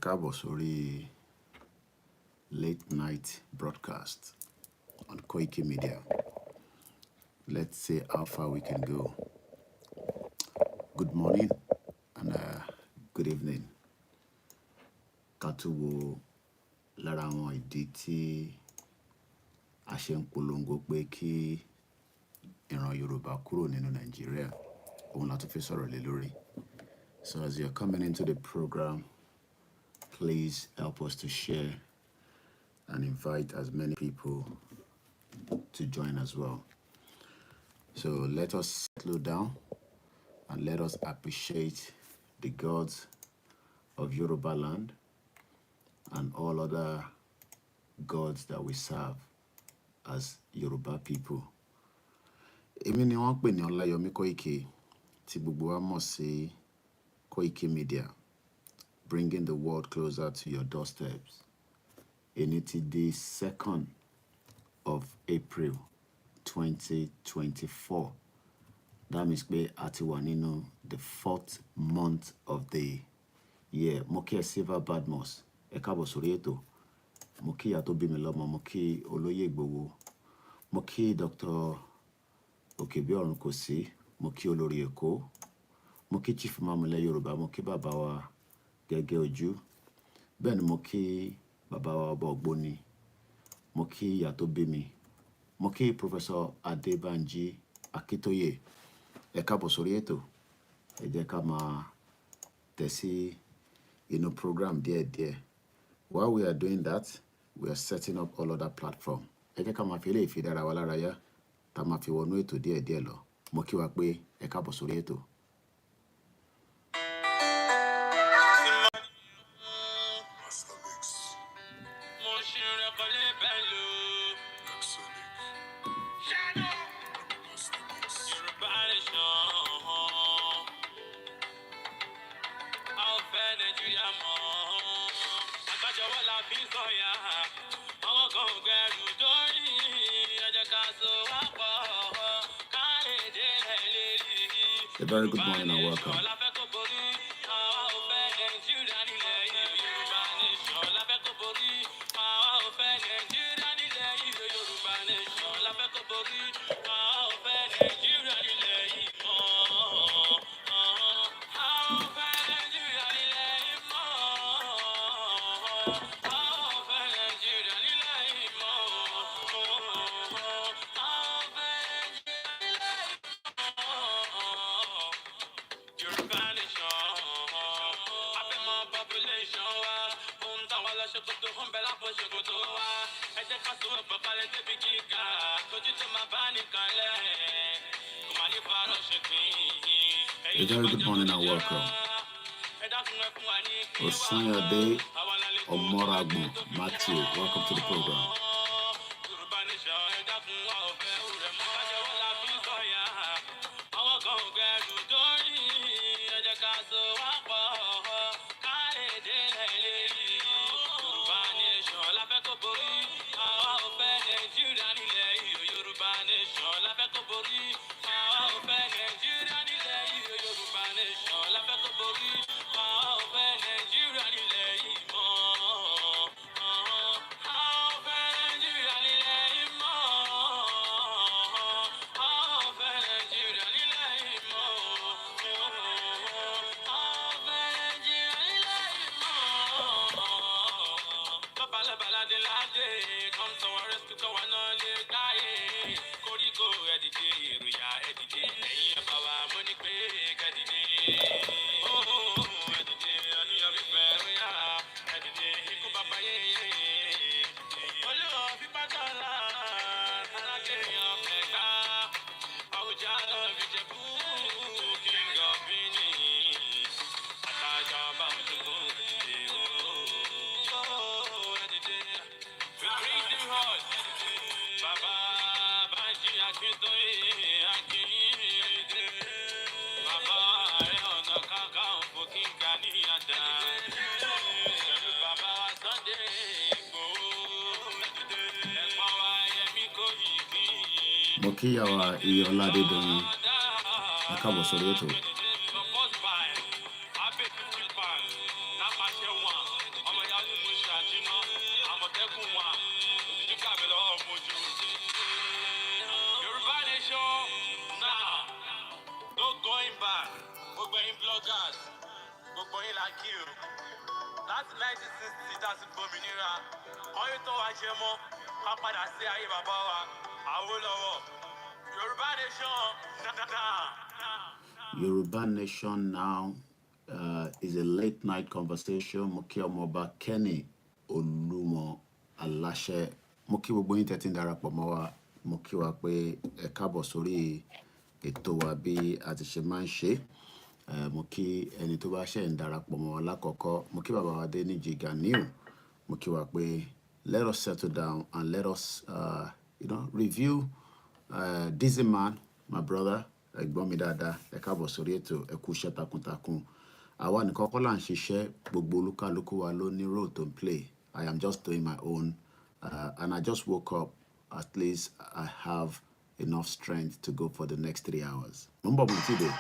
káàbọ̀ sórí late night broadcast on Koikimedia. Let's see how far we can go. Good morning and good evening. Ká tó wo lára àwọn ìdí tí a ṣe ń polongo pé kí ìran Yorùbá kúrò nínú Nàìjíríà, òun la tún fẹ́ sọ̀rọ̀ lé lórí. So as you're coming into the program, please help us to share and invite as many people to join as well. So let us slow down and let us appreciate the gods of Yoruba land and all other gods that we serve as Yoruba people. Èmi ni wọ́n pè ní OLAYOMI KOIKI, tí gbogbo wa mọ̀ sí Koikimedia, bringing the world closer to your doorsteps. And it is the 2nd of April 2024. That means pé a ti wà nínú the 4th month of the year. Mo kí ẹ Silver Badmus, ẹ káàbọ̀ sórí ètò. Mo kí ìyá tó bí mi lọ́mọ, mo kí Olóyè Ìgbòho, mo kí Dr. Òkèbíọ̀rùnkòsí, mo kí Olórí Èkó, mo kí Chief Mamule Yorùbá, mo kí bàbá wa Gẹ́gẹ́ Ojú, bẹ́ẹ̀ ni mo kí bàbá wa Ọba Ògbóni, mo kí ìyá tó bí mi, mo kí Professor Adébánjí Akíntóyè. Ẹ káàbọ̀ sórí ètò. Ẹ jẹ́ ká máa tẹ̀ sí inú program díẹ̀díẹ̀. While we are doing that, we are setting up all other platform. Ẹ jẹ́ ká máa fi eléyìí fi dára wa lára yá, tá máa fi wọnú ètò díẹ̀díẹ̀ lọ. Mo kí wa pé ẹ káàbọ̀ sórí ètò. A very good morning and welcome. A very good morning and welcome. Osanyade Omoragbon Matthew, welcome to the program. Mo kí ìyá wa Iye Ọládédoyin, ẹ káàbọ̀ sórí ètò. Yoruba nation now. No going back. Gbogbo yín bloggers. Gbogbo yín la kí o. Láti 1960 tá a ti gbòmìnira. Ọyún tó wá jẹ mọ́. Ká padà sí ayé bàbá wa. Awólọ́wọ̀. Yoruba nation now. Yoruba Nation now is a late night conversation. Mo kí ọmọọba Kenny Olúmọ Aláṣẹ. Mo kí gbogbo yín tẹ́tí ń darapọ̀ mọ́ wa. Mo kí wa pé ẹ káàbọ̀ sórí ètò wa bí a ti ṣe máa ń ṣe. Mo kí ẹni tó bá ṣe ń darapọ̀ mọ́ wa lákọ̀ọ́kọ́. Mo kí bàbá wa Adéníjì Ganiu. Mo kí wa pé let us settle down and let us review Dizzy Man, my brother. Ẹ̀gbọ́n mi dáadáa, ẹ káàbọ̀ sórí ètò, ẹ kú iṣẹ́ takuntakun. Àwa nìkan kọ́ là ń ṣiṣẹ́, gbogbo olúkálùkù wa ló ní role to play. I am just doing my own, and I just woke up. At least I have enough strength to go for the next 3 hours. Mo ń bọ̀ mo ti dé.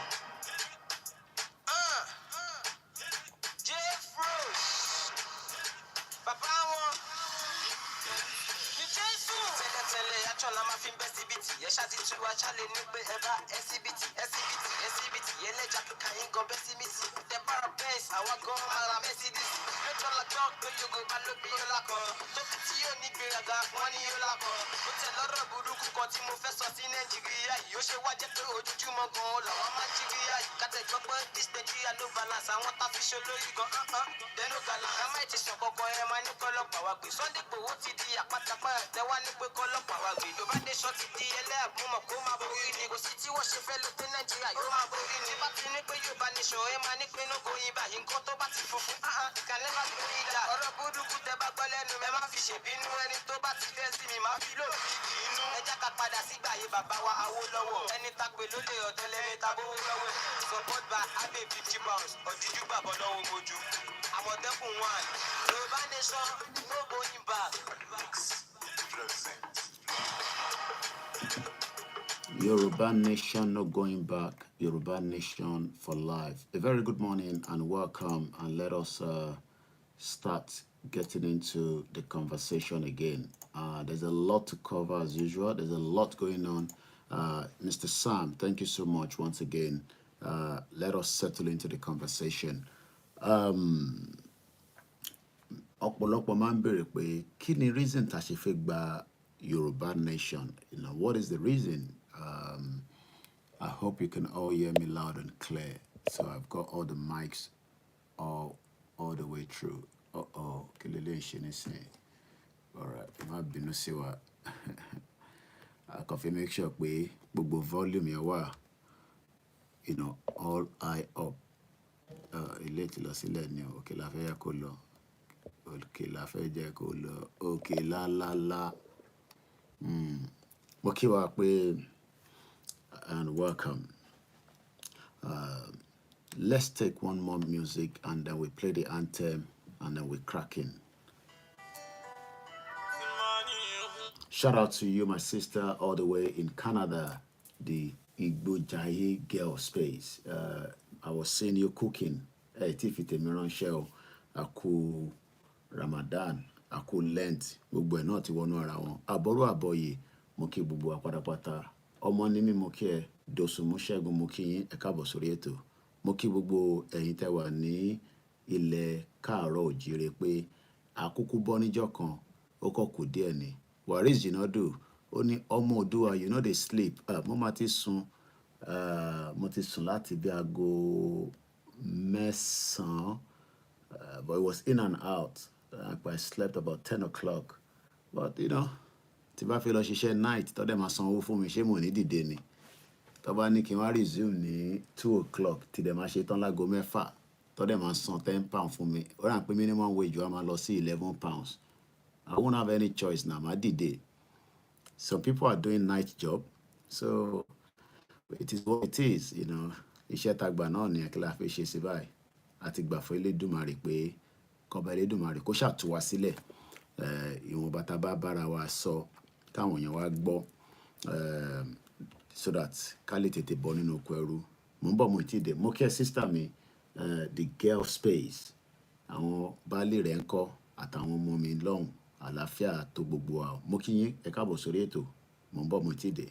Support by Abe 50 pounds or did you bab on Moju? I'm on the one. Yoruba nation, no going back. Yoruba Nation, no going back. Yoruba Nation for life. A very good morning and welcome, and let us start getting into the conversation again. There's a lot to cover as usual. There's a lot going on. Mr. Sam, thank you so much once again. Let us settle into the conversation. Ọ̀pọ̀lọpọ̀ máa ń bèrè pé kí ni reason tá ṣe fẹ́ gba Yoruba Nation? What is the reason? I hope you can all hear me loud and clear. So I've got all the mics all the way through. Kí lè lè ṣe nísìnyí. All right, má bínú sí wa. I can make sure pé gbogbo volume yẹn wà, all eye up. Ilé tí lọ sílẹ̀ ni òkè la fẹ́ yẹ kó lọ. Òkè la fẹ́ jẹ́ kó lọ. Òkè la. Mo kí wa pé and welcome. Let's take one more music and then we play the anthem and then we crack in. Shout out to you, my sister, all the way in Canada, the Igbojaye Girl Space. I was seeing you cooking. Tifite Miran Shell, Aku Ramadan, Aku Lent, gbogbo ẹ̀ náà ti wọnú ara wọn. Àbọ̀rú àbọ̀yè, mo kí gbogbo wa pátápátá. Ọmọ ní mi mo kí ẹ, Dòsùnmú Ṣẹ́gun mo kí yín, ẹ káàbọ̀ sórí ètò. Mo kí gbogbo ẹ̀yin tẹ́ wà ní ilẹ̀ káàárọ̀ òjíire pé àkúkú bọ́ níjọ́ kan, ó kọ̀ kù díẹ̀ ni. Waris Jinadu, ó ní ọmọ Oòduà, they sleep. Mo ti sùn láti bí aago mẹ́sàn-án, but it was in and out. I slept about 10 o'clock. But tí bá fẹ́ lọ ṣiṣẹ́ night, tọ́dẹ̀ máa san owó fún mi, ṣé mo ní dìde ni? Tó bá ní kí n wá resume ní 2 o'clock, tí dẹ̀ máa ṣe tán láago mẹ́fà, tọ́dẹ̀ máa san 10 pounds fún mi. Ó rà pé minimum wage wa máa lọ sí 11 pounds. I won't have any choice now. My day. Some people are doing night job, so it is what it is. Iṣẹ́ tagba náà ni kí la fẹ́ ṣe sí báyìí. Àti gbà fún Elédùmarè pé kọ́ba Elédùmarè kó ṣàtú wa sílẹ̀. Ìwọ̀nba tá bá bára wa sọ káwọn èèyàn wa gbọ́, so that ká lè tètè bọ́ nínú oko ẹrú. Mo ń bọ̀ mo ti dé. Mo kí ẹ sister mi, the girl space. Àwọn baálé rẹ̀ ń kọ́. àtàwọn ọmọ mi lọ́hùn àlàáfíà tó gbogbo wa mo kí yín ẹ káàbọ̀ sórí ètò mò ń bọ̀ mo ti dé.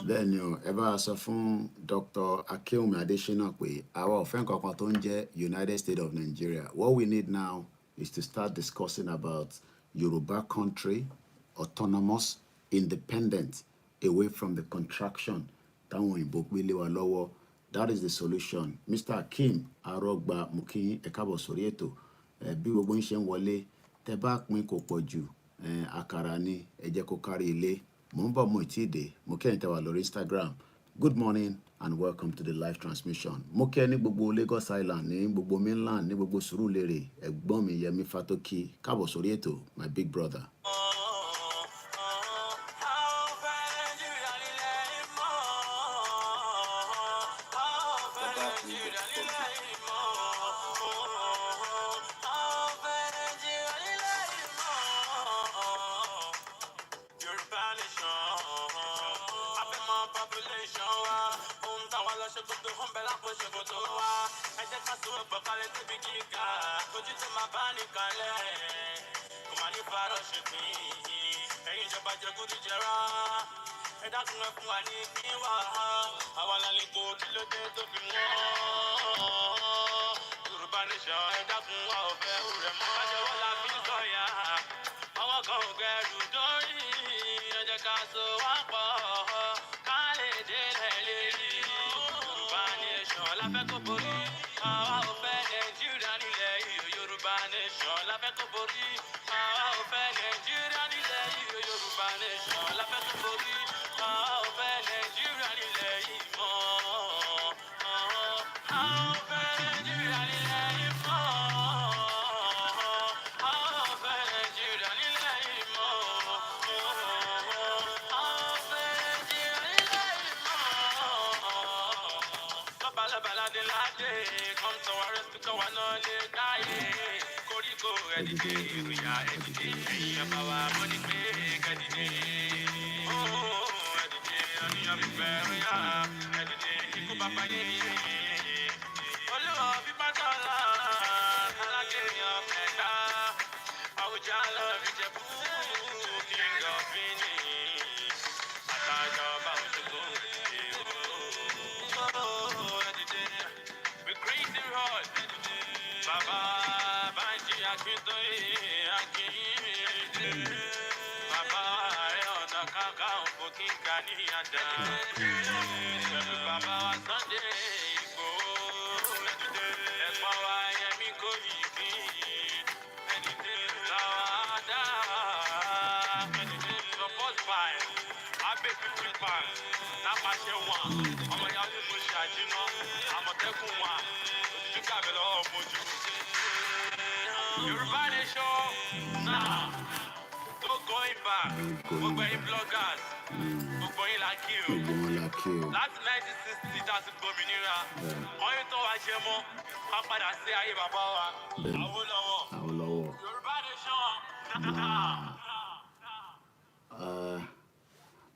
bẹ́ẹ̀ ni o ẹ bá a sọ fún Dr. Akinwumi Adesina pé àwa ò fẹ́ nǹkan kan tó ń jẹ́ United States of Nigeria. What we need now is to start discussing about Yoruba country, autonomous, independent, away from the contraction táwọn òyìnbó gbé lé wa lọ́wọ́. That is the solution. Mr. Akim Arogba Mukin ẹ káàbọ̀ sórí ètò bí gbogbo ń ṣe ń wọlé tẹ bá pín kò pọ̀ jù àkàrà ni ẹ jẹ́ kó kárí ilé. Mo ń bọ̀ mo ti dé mo kẹ́yìn tẹ́ wà lórí Instagram. Good morning and welcome to the live transmission. Mo kẹ́ ní gbogbo Lagos Island ní gbogbo mainland ní gbogbo Surulere ẹ̀gbọ́n mi Yẹmi Fatoki káàbọ̀ sórí ètò my big brother.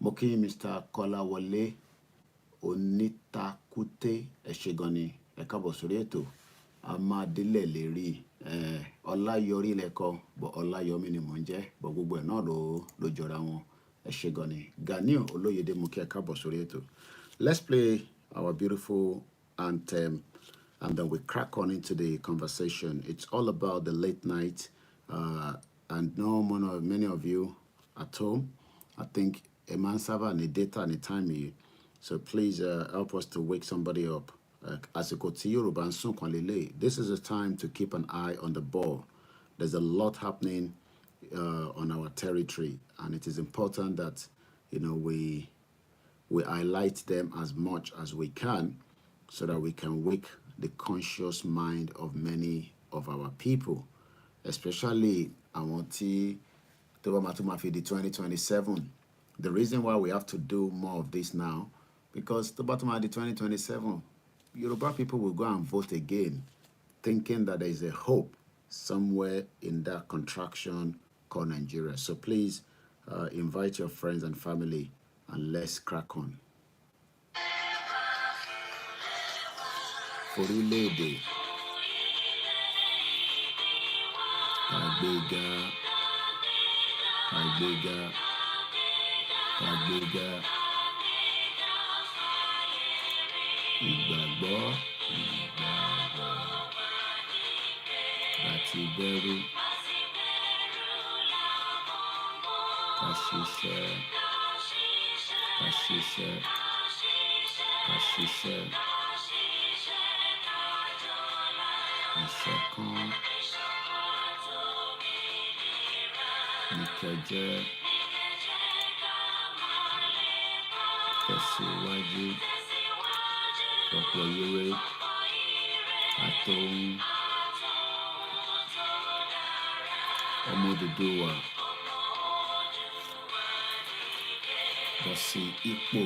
Mo kí Mr. Kọ́láwọlé Onítakúté ẹ ṣé gan ni ẹ káàbọ̀ sórí ètò a máa délẹ̀ lérí Ọláyọrí lẹ́kọ̀ọ́ bọ̀ Ọláyọmí ni mò ń jẹ́ bọ̀ gbogbo ẹ̀ náà ló jọra wọn ẹ ṣé gan ni Ganiu Olóyèdé mo kí ẹ káàbọ̀ sórí ètò. Let's play our beautiful anthem and then we crack on into the conversation. It's all about the late night and no many of you at home. I think a man server and a data and a time here. So please help us to wake somebody up. As you go to Yoruba and Sunkanlele, this is a time to keep an eye on the ball. There's a lot happening on our territory, and it is important that we we highlight them as much as we can so that we can wake the conscious mind of many of our people, especially àwọn tí tó bá máa tún máa fi di 2027. The reason why we have to do more of this now, because tó bá tún máa di 2027, Yoruba people will go and vote again, thinking that there is a hope somewhere in that contraction called Nigeria. So please invite your friends and family and let's crack on. Orílẹ̀-èdè, àgbéga, àgbéga, àgbéga, ìgbàgbọ́, ìgbàgbọ́, àti bẹ̀rù, ká ṣiṣẹ́, ká ṣiṣẹ́, ká ṣiṣẹ́, ìṣọ̀kan, ìkẹjẹ, tẹ̀síwájú, ọ̀pọ̀ ire, àtòhun, ọmọ Odùduwà, bọ́ sí ipò.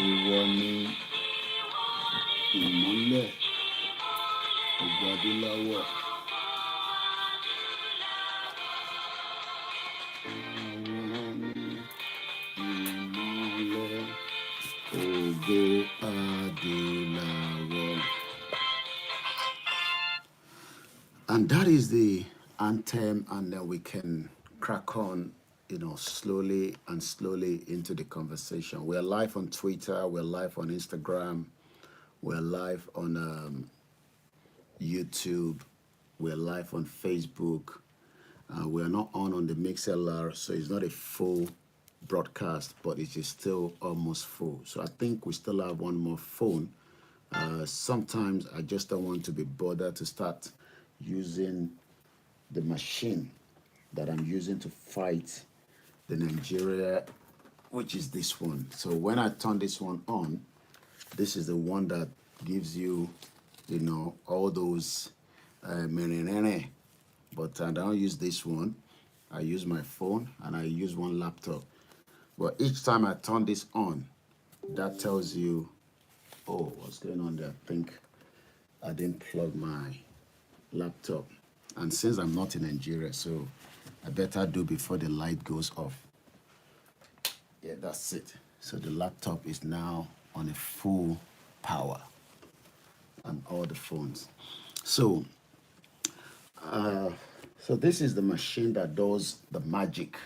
Ìwọ ni ìmọ́lẹ̀ ògo adúláwọ̀. Ìwọ ni ìmọ́lẹ̀ ògo adúláwọ̀. And that is the anthem, and then we can crack on, slowly and slowly into the conversation. We're live on Twitter, we're live on Instagram, we're live on YouTube, we're live on Facebook. We're not on the MixLR, so it's not a full broadcast, but it is still almost full. So I think we still have one more phone. Sometimes I just don't want to be bothered to start using the machine that I'm using to fight the Nigeria, which is this one. So when I turn this one on, this is the one that gives you, all those but I don't use this one. I use my phone and I use one laptop. But each time I turn this on, that tells you, oh, what's going on there? I think I didn't plug my laptop. And since I'm not in Nigeria, so I better do before the light goes off. Yeah, that's it. So the laptop is now on a full power and all the phones. So this is the machine that does the magic,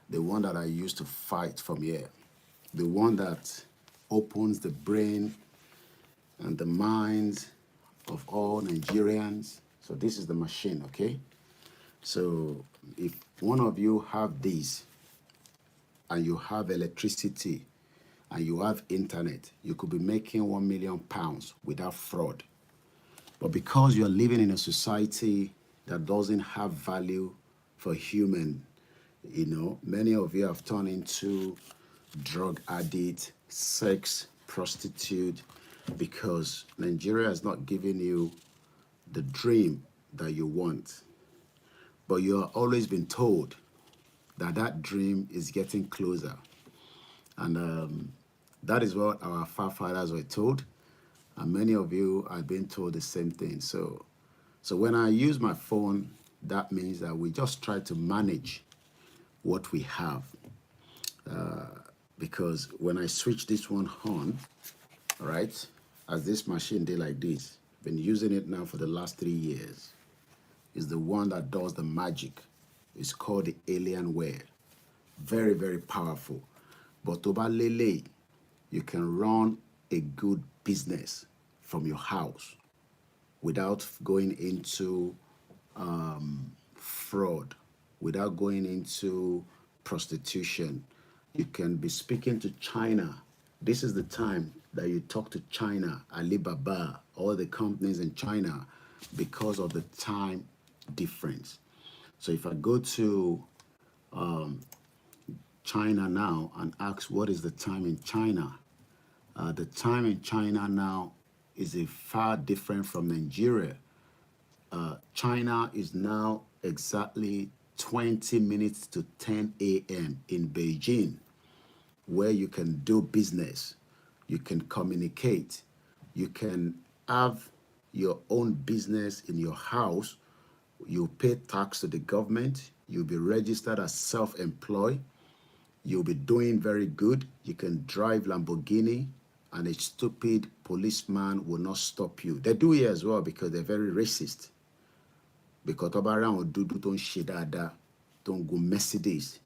the one that I use to fight from here, the one that opens the brain and the minds of all Nigerians. So this is the machine, okay? So if one of you have this and you have electricity and you have internet, you could be making £1 million without fraud. But because you're living in a society that doesn't have value for human, many of you have turned into drug addict, sex prostitute, because Nigeria has not given you the dream that you want. But you have always been told that that dream is getting closer. And that is what our forefathers were told. And many of you are being told the same thing. So when I use my phone, that means that we just try to manage what we have. Because when I switch this one on, all right, as this machine did like this, been using it now for the last 3 years, is the one that does the magic. It's called the Alienware. Very, very powerful. But Toba Lele, you can run a good business from your house without going into fraud, without going into prostitution. You can be speaking to China. This is the time that you talk to China, Alibaba, all the companies in China, because of the time difference. So if I go to China now and ask what is the time in China. The time in China now is a far different from Nigeria. China is now exactly 20 minutes to 10 a.m. in Beijing, where you can do business, you can communicate, you can have your own business in your house, you pay tax to the government, you'll be registered as self-employed, you'll be doing very good, you can drive Lamborghini, and a stupid policeman will not stop you. They do here as well because they're very racist. Because around don't shidada, don't go Mercedes.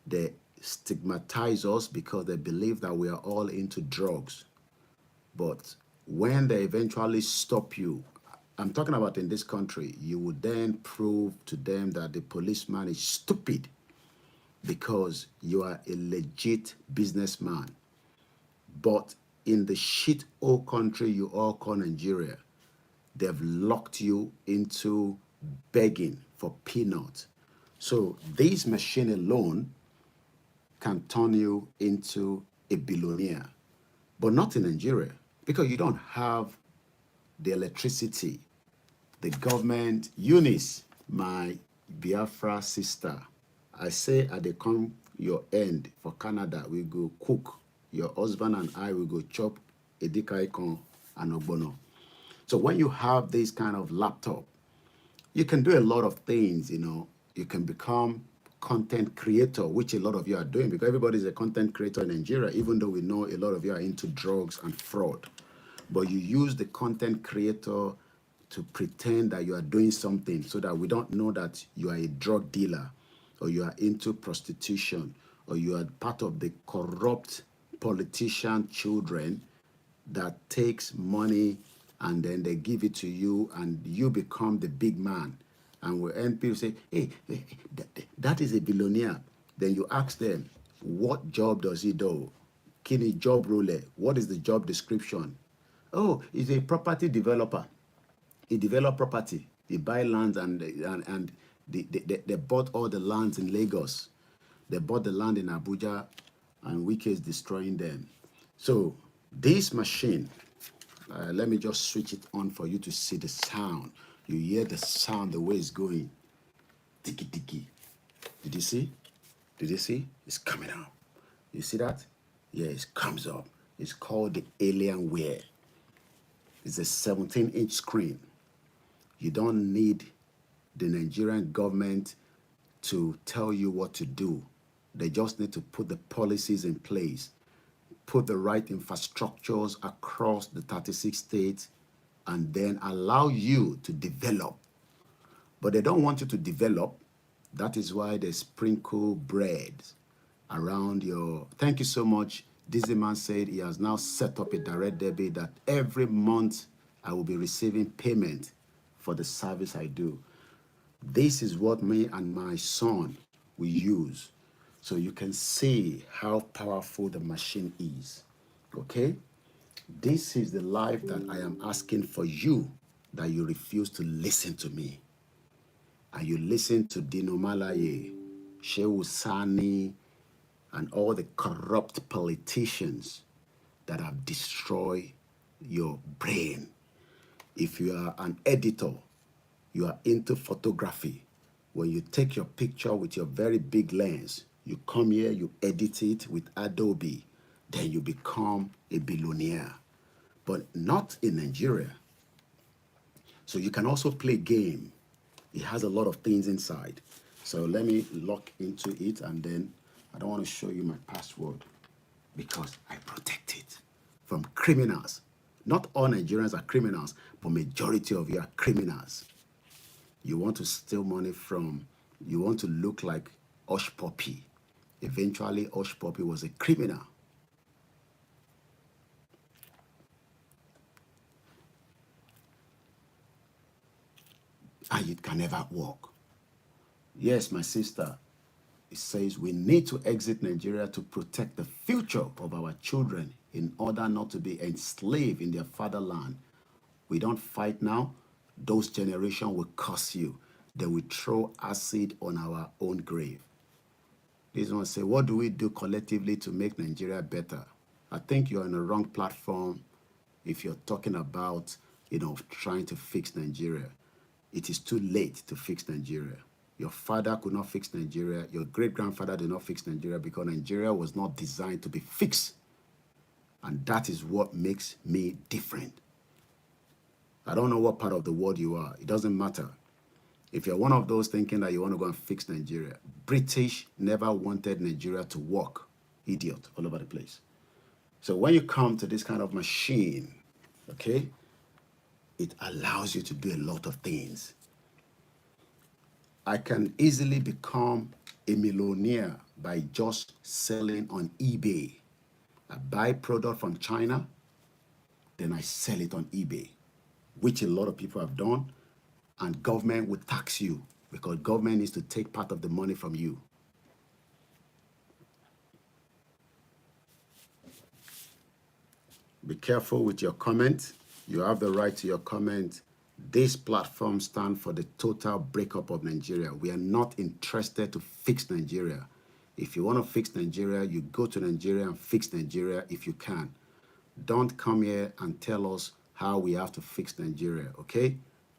They stigmatize us because they believe that we are all into drugs. But when they eventually stop you, I'm talking about in this country, you would then prove to them that the policeman is stupid because you are a legit businessman. But in the shit hole country you all call Nigeria, they've locked you into begging for peanuts. So this machine alone can turn you into a billionaire, but not in Nigeria because you don't have the electricity. The government, Eunice, my Biafra sister, I say at the come your end for Canada, we go cook. Your husband and I will go chop edikaikon and ogbono. So when you have this kind of laptop, you can do a lot of things, you know. You can become content creator, which a lot of you are doing because everybody's a content creator in Nigeria, even though we know a lot of you are into drugs and fraud. But you use the content creator to pretend that you are doing something so that we don't know that you are a drug dealer or you are into prostitution or you are part of the corrupt politician children that takes money and then they give it to you and you become the big man. And when people say, hey, that is a billionaire, then you ask them, what job does he do? Kini job role? What is the job description? Oh, he's a property developer. He developed property. He buy lands and they bought all the lands in Lagos. They bought the land in Abuja and Wike is destroying them. So this machine, let me just switch it on for you to see the sound. You hear the sound, the way it's going. Tiki tiki. Did you see? Did you see? It's coming out. You see that? Yeah, it comes up. It's called the Alienware. It's a 17-inch screen. You don't need the Nigerian government to tell you what to do. They just need to put the policies in place, put the right infrastructures across the 36 states, and then allow you to develop. But they don't want you to develop. That is why they sprinkle bread around your... Thank you so much. Dizzy Man said he has now set up a direct debit that every month I will be receiving payment for the service I do. This is what me and my son will use. So you can see how powerful the machine is. Okay? This is the life that I am asking for you, that you refuse to listen to me. And you listen to Dino Malaye, Shehu Sani, and all the corrupt politicians that have destroyed your brain. If you are an editor, you are into photography. When you take your picture with your very big lens, you come here, you edit it with Adobe, then you become a billionaire. But not in Nigeria. So you can also play game. It has a lot of things inside. So let me log into it, and then I don't want to show you my password because I protect it from criminals. Not all Nigerians are criminals, but majority of you are criminals. You want to steal money from, you want to look like Hush Puppy. Eventually, Hush Puppy was a criminal. And it can never work. Yes, my sister, it says we need to exit Nigeria to protect the future of our children in order not to be enslaved in their fatherland. We don't fight now, those generations will curse you. They will throw acid on our own grave. This one say, what do we do collectively to make Nigeria better? I think you're on the wrong platform if you're talking about, trying to fix Nigeria. It is too late to fix Nigeria. Your father could not fix Nigeria. Your great-grandfather did not fix Nigeria because Nigeria was not designed to be fixed. And that is what makes me different. I don't know what part of the world you are. It doesn't matter. If you're one of those thinking that you want to go and fix Nigeria, British never wanted Nigeria to work. Idiot, all over the place. So when you come to this kind of machine, okay, it allows you to do a lot of things. I can easily become a millionaire by just selling on eBay. I buy product from China, then I sell it on eBay, which a lot of people have done, and government would tax you because government needs to take part of the money from you. Be careful with your comment. You have the right to your comment. This platform stands for the total breakup of Nigeria. We are not interested to fix Nigeria. If you want to fix Nigeria, you go to Nigeria and fix Nigeria if you can. Don't come here and tell us how we have to fix Nigeria, okay?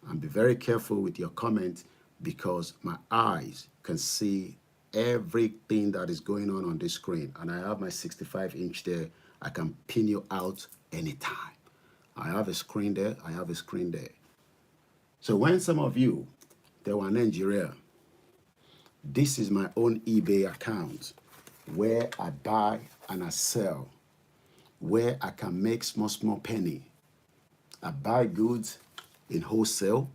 And be very careful with your comment because my eyes can see everything that is going on this screen. And I have my 65-inch there. I can pin you out anytime. I have a screen there. I have a screen there. So when some of you, they were in Nigeria, this is my own eBay account where I buy and I sell, where I can make small penny. I buy goods in wholesale,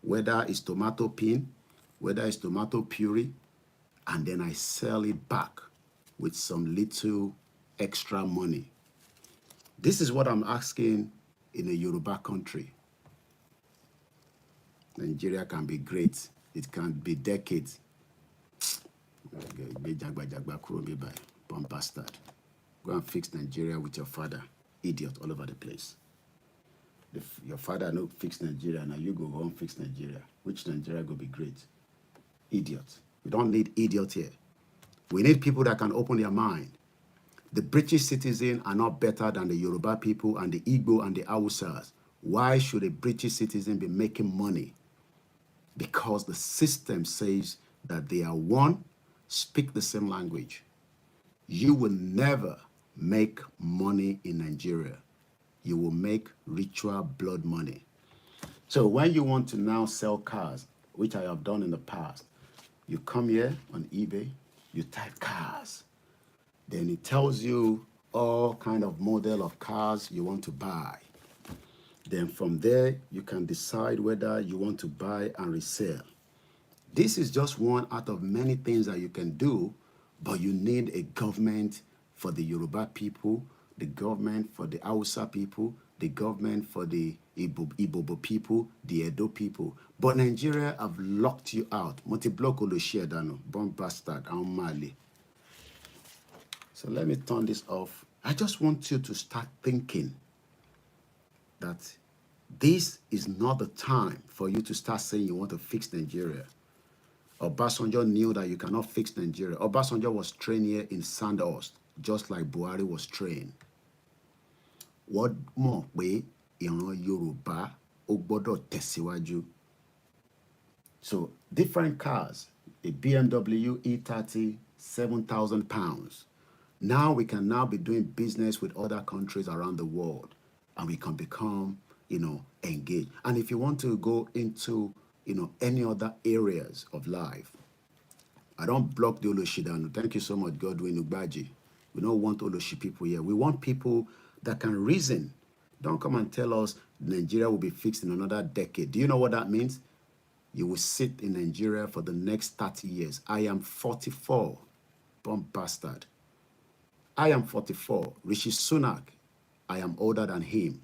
whether it's tomato pin, whether it's tomato puree, and then I sell it back with some little extra money. This is what I'm asking in a Yoruba country. Nigeria can be great. It can be decades. Bomb bastard. Go and fix Nigeria with your father. Idiot all over the place. If your father no fix Nigeria, now you go home fix Nigeria. Which Nigeria go be great? Idiot. We don't need idiot here. We need people that can open their mind. The British citizens are not better than the Yoruba people and the Igbo and the Hausas. Why should a British citizen be making money? Because the system says that they are one, speak the same language. You will never make money in Nigeria. You will make ritual blood money. So when you want to now sell cars, which I have done in the past, you come here on eBay, you type cars. Then it tells you all kind of model of cars you want to buy. Then from there, you can decide whether you want to buy and resell. This is just one out of many things that you can do, but you need a government for the Yoruba people, the government for the Hausa people, the government for the Ibobo people, the Edo people. But Nigeria have locked you out. Multi-block Oloshiedano, bomb bastard, and Mali. So let me turn this off. I just want you to start thinking that this is not the time for you to start saying you want to fix Nigeria. Obasanjo knew that you cannot fix Nigeria. Obasanjo was trained here in Sandhurst, just like Buhari was trained. What more way ìran Yorùbá ó gbọ́dọ̀ tẹ̀síwájú? So different cars, a BMW E30, 7,000 pounds. Now we can now be doing business with other countries around the world, and we can become, engaged. And if you want to go into, any other areas of life, I don't block the Oloshidanu. Thank you so much, Godwin Ugbaji. We don't want Oloshi people here. We want people that can reason. Don't come and tell us Nigeria will be fixed in another decade. Do you know what that means? You will sit in Nigeria for the next 30 years. I am 44. Bomb bastard. I am 44. Rishi Sunak, I am older than him.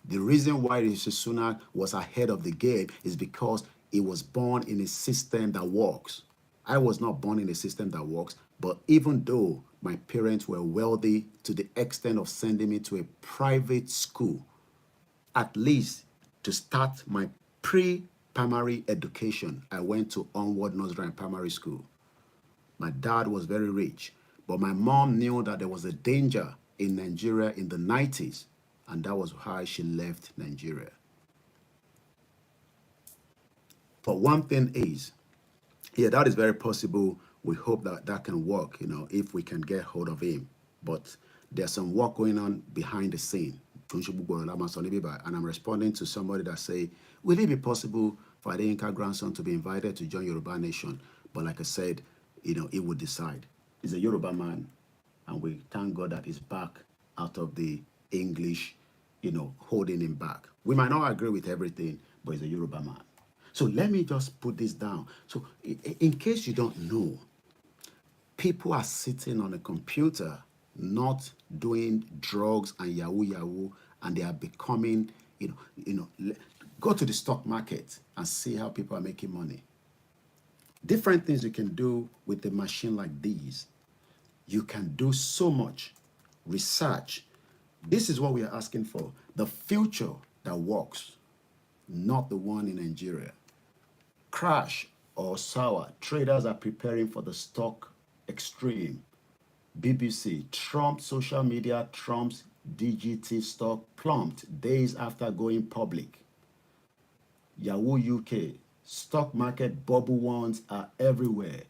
The reason why Rishi Sunak was ahead of the game is because he was born in a system that works. I was not born in a system that works, but even though my parents were wealthy to the extent of sending me to a private school, at least to start my pre-primary education, I went to Onward Nursery and Primary School. My dad was very rich, but my mom knew that there was a danger in Nigeria in the 90s, and that was why she left Nigeria. But one thing is, yeah, that is very possible. We hope that that can work, if we can get hold of him. But there's some work going on behind the scene. And I'm responding to somebody that say, will it be possible for Adeyinka grandson to be invited to join Yoruba Nation? But like I said, he would decide. He's a Yoruba man, and we thank God that he's back out of the English, holding him back. We might not agree with everything, but he's a Yoruba man. So let me just put this down. So in case you don't know, people are sitting on a computer, not doing drugs and yahoo, and they are becoming, go to the stock market and see how people are making money. Different things you can do with a machine like these. You can do so much research. This is what we are asking for. The future that works, not the one in Nigeria. Crash or sour, traders are preparing for the stock extreme. BBC, Trump social media trumps DGT stock plumped days after going public. Yahoo UK, stock market bubble ones are everywhere.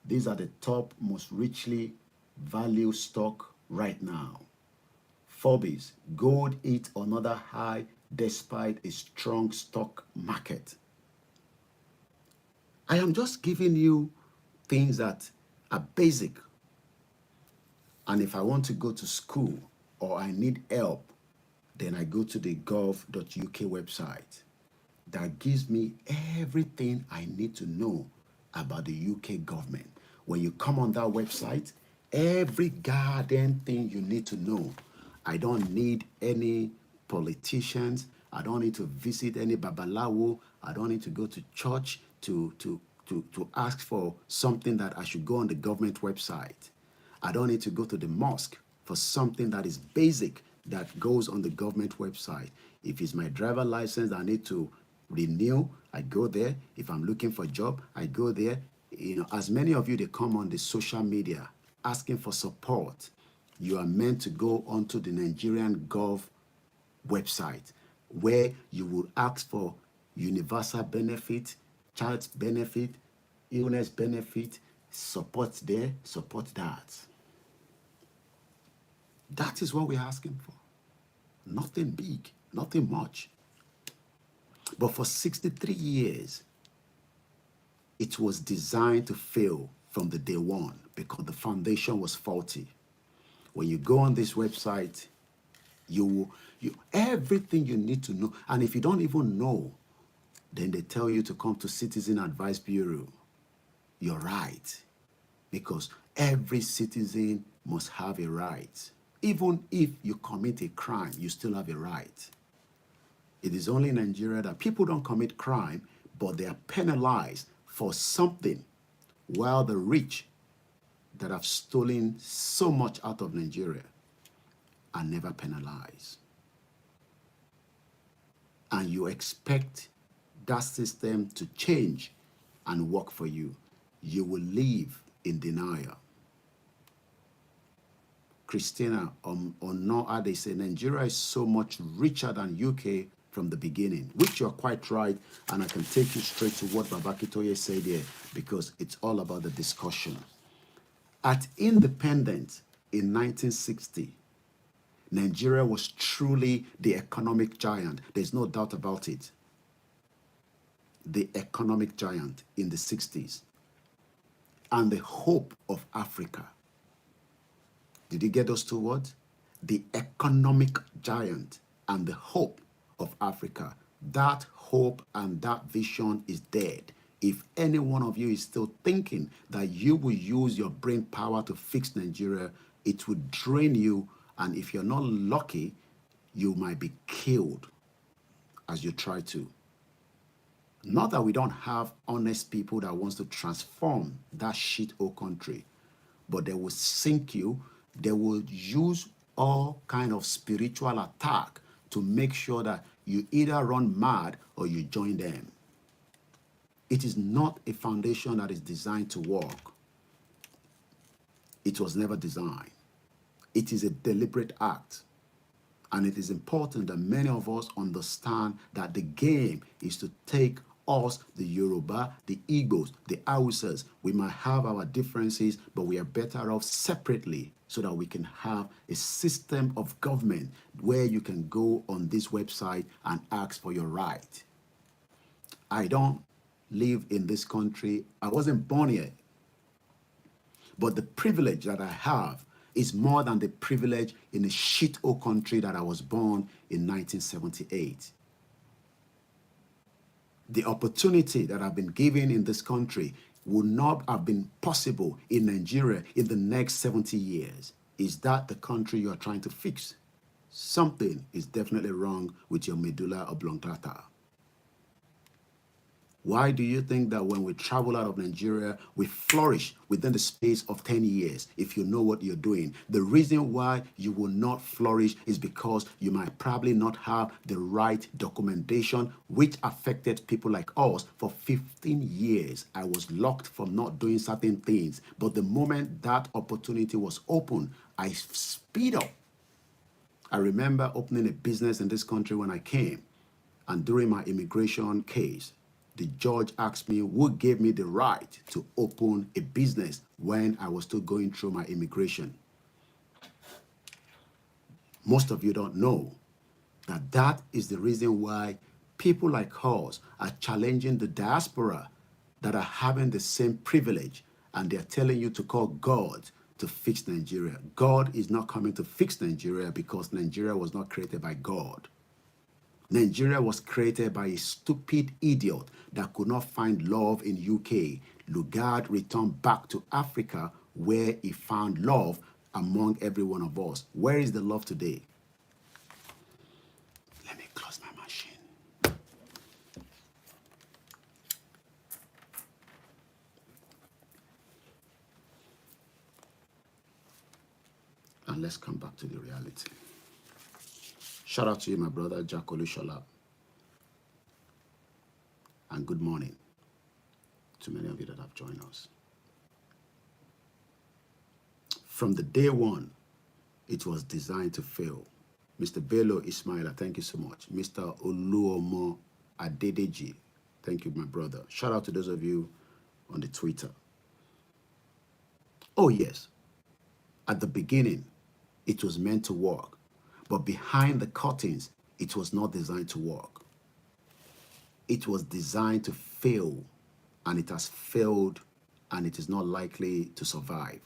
These are the top most richly valued stock right now. Forbes, gold hit another high despite a strong stock market. I am just giving you things that are basic. And if I want to go to school or I need help, then I go to the gov.uk website that gives me everything I need to know about the UK government. When you come on that website, every goddamn thing you need to know. I don't need any politicians. I don't need to visit any babalawo. I don't need to go to church to ask for something that I should go on the government website. I don't need to go to the mosque for something that is basic that goes on the government website. If it's my driver license I need to renew, I go there. If I'm looking for a job, I go there. As many of you, they come on the social media asking for support. You are meant to go onto the Nigerian Gov website where you will ask for universal benefit, child benefit, illness benefit, support there, support that. That is what we're asking for. Nothing big, nothing much. But for 63 years, it was designed to fail from the day one because the foundation was faulty. When you go on this website, you everything you need to know. And if you don't even know, then they tell you to come to Citizen Advice Bureau. You're right. Because every citizen must have a right. Even if you commit a crime, you still have a right. It is only in Nigeria that people don't commit crime, but they are penalized for something, while the rich that have stolen so much out of Nigeria are never penalized. And you expect that system to change and work for you. You will live in denial. Christina, no, they say Nigeria is so much richer than UK from the beginning, which you're quite right, and I can take you straight to what Babakitoye said here, because it's all about the discussion. At independence in 1960, Nigeria was truly the economic giant. There's no doubt about it. The economic giant in the 60s. And the hope of Africa. Did you get those two words? The economic giant and the hope of Africa. That hope and that vision is dead. If any one of you is still thinking that you will use your brain power to fix Nigeria, it will drain you, and if you're not lucky, you might be killed as you try to. Not that we don't have honest people that wants to transform that shithole country, but they will sink you. They will use all kind of spiritual attack to make sure that you either run mad or you join them. It is not a foundation that is designed to work. It was never designed. It is a deliberate act. And it is important that many of us understand that the game is to take us, the Yoruba, the Igbos, the Hausas. We might have our differences, but we are better off separately so that we can have a system of government where you can go on this website and ask for your right. I don't live in this country. I wasn't born here. But the privilege that I have is more than the privilege in a shithole country that I was born in 1978. The opportunity that I've been given in this country would not have been possible in Nigeria in the next 70 years. Is that the country you are trying to fix? Something is definitely wrong with your medulla oblongata. Why do you think that when we travel out of Nigeria, we flourish within the space of 10 years if you know what you're doing? The reason why you will not flourish is because you might probably not have the right documentation, which affected people like us for 15 years. I was locked from not doing certain things. But the moment that opportunity was open, I speed up. I remember opening a business in this country when I came, and during my immigration case, the judge asked me who gave me the right to open a business when I was still going through my immigration. Most of you don't know that that is the reason why people like us are challenging the diaspora that are having the same privilege, and they're telling you to call God to fix Nigeria. God is not coming to fix Nigeria because Nigeria was not created by God. Nigeria was created by a stupid idiot that could not find love in UK. Lugard returned back to Africa where he found love among every one of us. Where is the love today? Let me close my machine. And let's come back to the reality. Shout out to you, my brother, Jack Olushola. And good morning to many of you that have joined us. From the day one, it was designed to fail. Mr. Bello Ismaila, thank you so much. Mr. Oluomo Adedeji, thank you, my brother. Shout out to those of you on the Twitter. Oh, yes. At the beginning, it was meant to work. But behind the curtains, it was not designed to work. It was designed to fail, and it has failed, and it is not likely to survive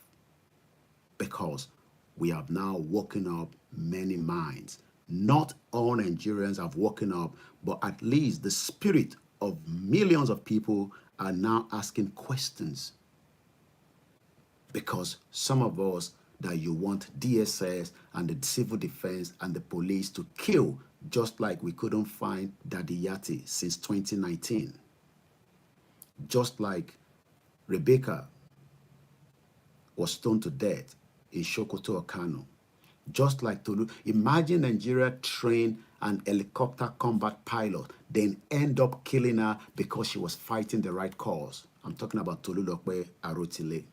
because we have now woken up many minds. Not all Nigerians have woken up, but at least the spirit of millions of people are now asking questions, because some of us that you want DSS and the civil defense and the police to kill, just like we couldn't find Daddy Yati since 2019. Just like Rebecca was stoned to death in Sokoto, Kano. Just like Tolu. Imagine Nigeria trained an helicopter combat pilot, then end up killing her because she was fighting the right cause. I'm talking about Tolulokpe Arotile.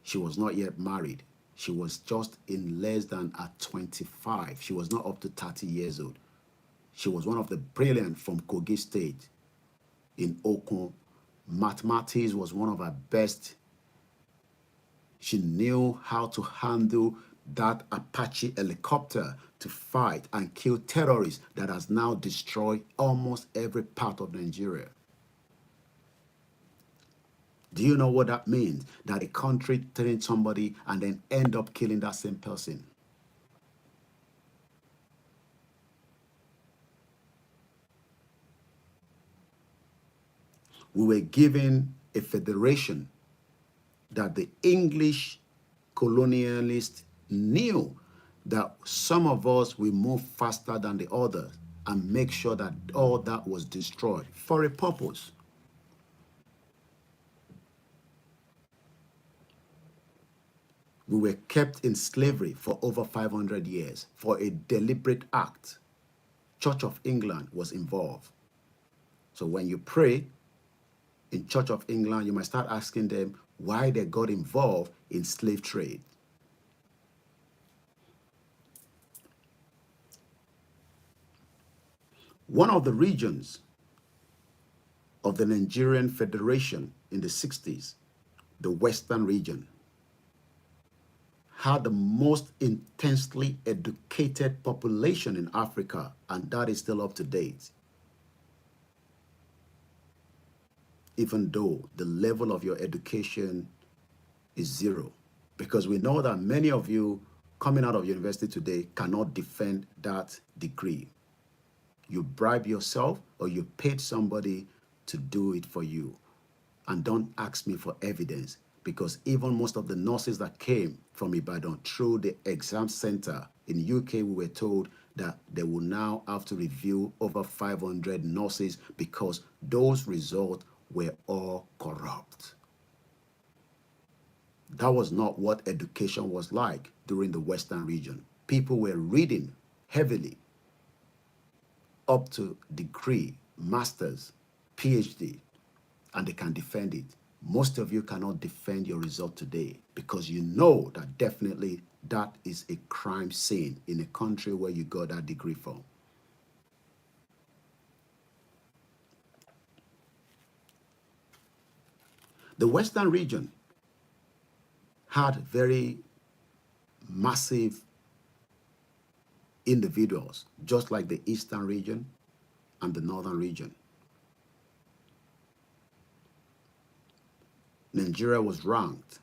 She was not yet married. She was just in less than at 25. She was not up to 30 years old. She was one of the brilliant from Kogi State in Okun. Mathematics was one of her best. She knew how to handle that Apache helicopter to fight and kill terrorists that has now destroyed almost every part of Nigeria. Do you know what that means? That a country trained somebody and then end up killing that same person. We were given a federation that the English colonialists knew that some of us will move faster than the others and make sure that all that was destroyed for a purpose. We were kept in slavery for over 500 years for a deliberate act. Church of England was involved. So when you pray in Church of England, you might start asking them, why they got involved in slave trade. One of the regions of the Nigerian Federation in the 60s, the Western region, had the most intensely educated population in Africa, and that is still up to date. Even though the level of your education is zero, because we know that many of you coming out of university today cannot defend that degree. You bribe yourself or you paid somebody to do it for you. And don't ask me for evidence, because even most of the nurses that came from Ibadan through the exam center in UK, we were told that they will now have to review over 500 nurses because those results were all corrupt. That was not what education was like during the Western region. People were reading heavily up to degree, master's, PhD, and they can defend it. Most of you cannot defend your result today because you know that definitely that is a crime scene in a country where you got that degree from. The Western region had very massive individuals, just like the Eastern region and the Northern region. Nigeria was ranked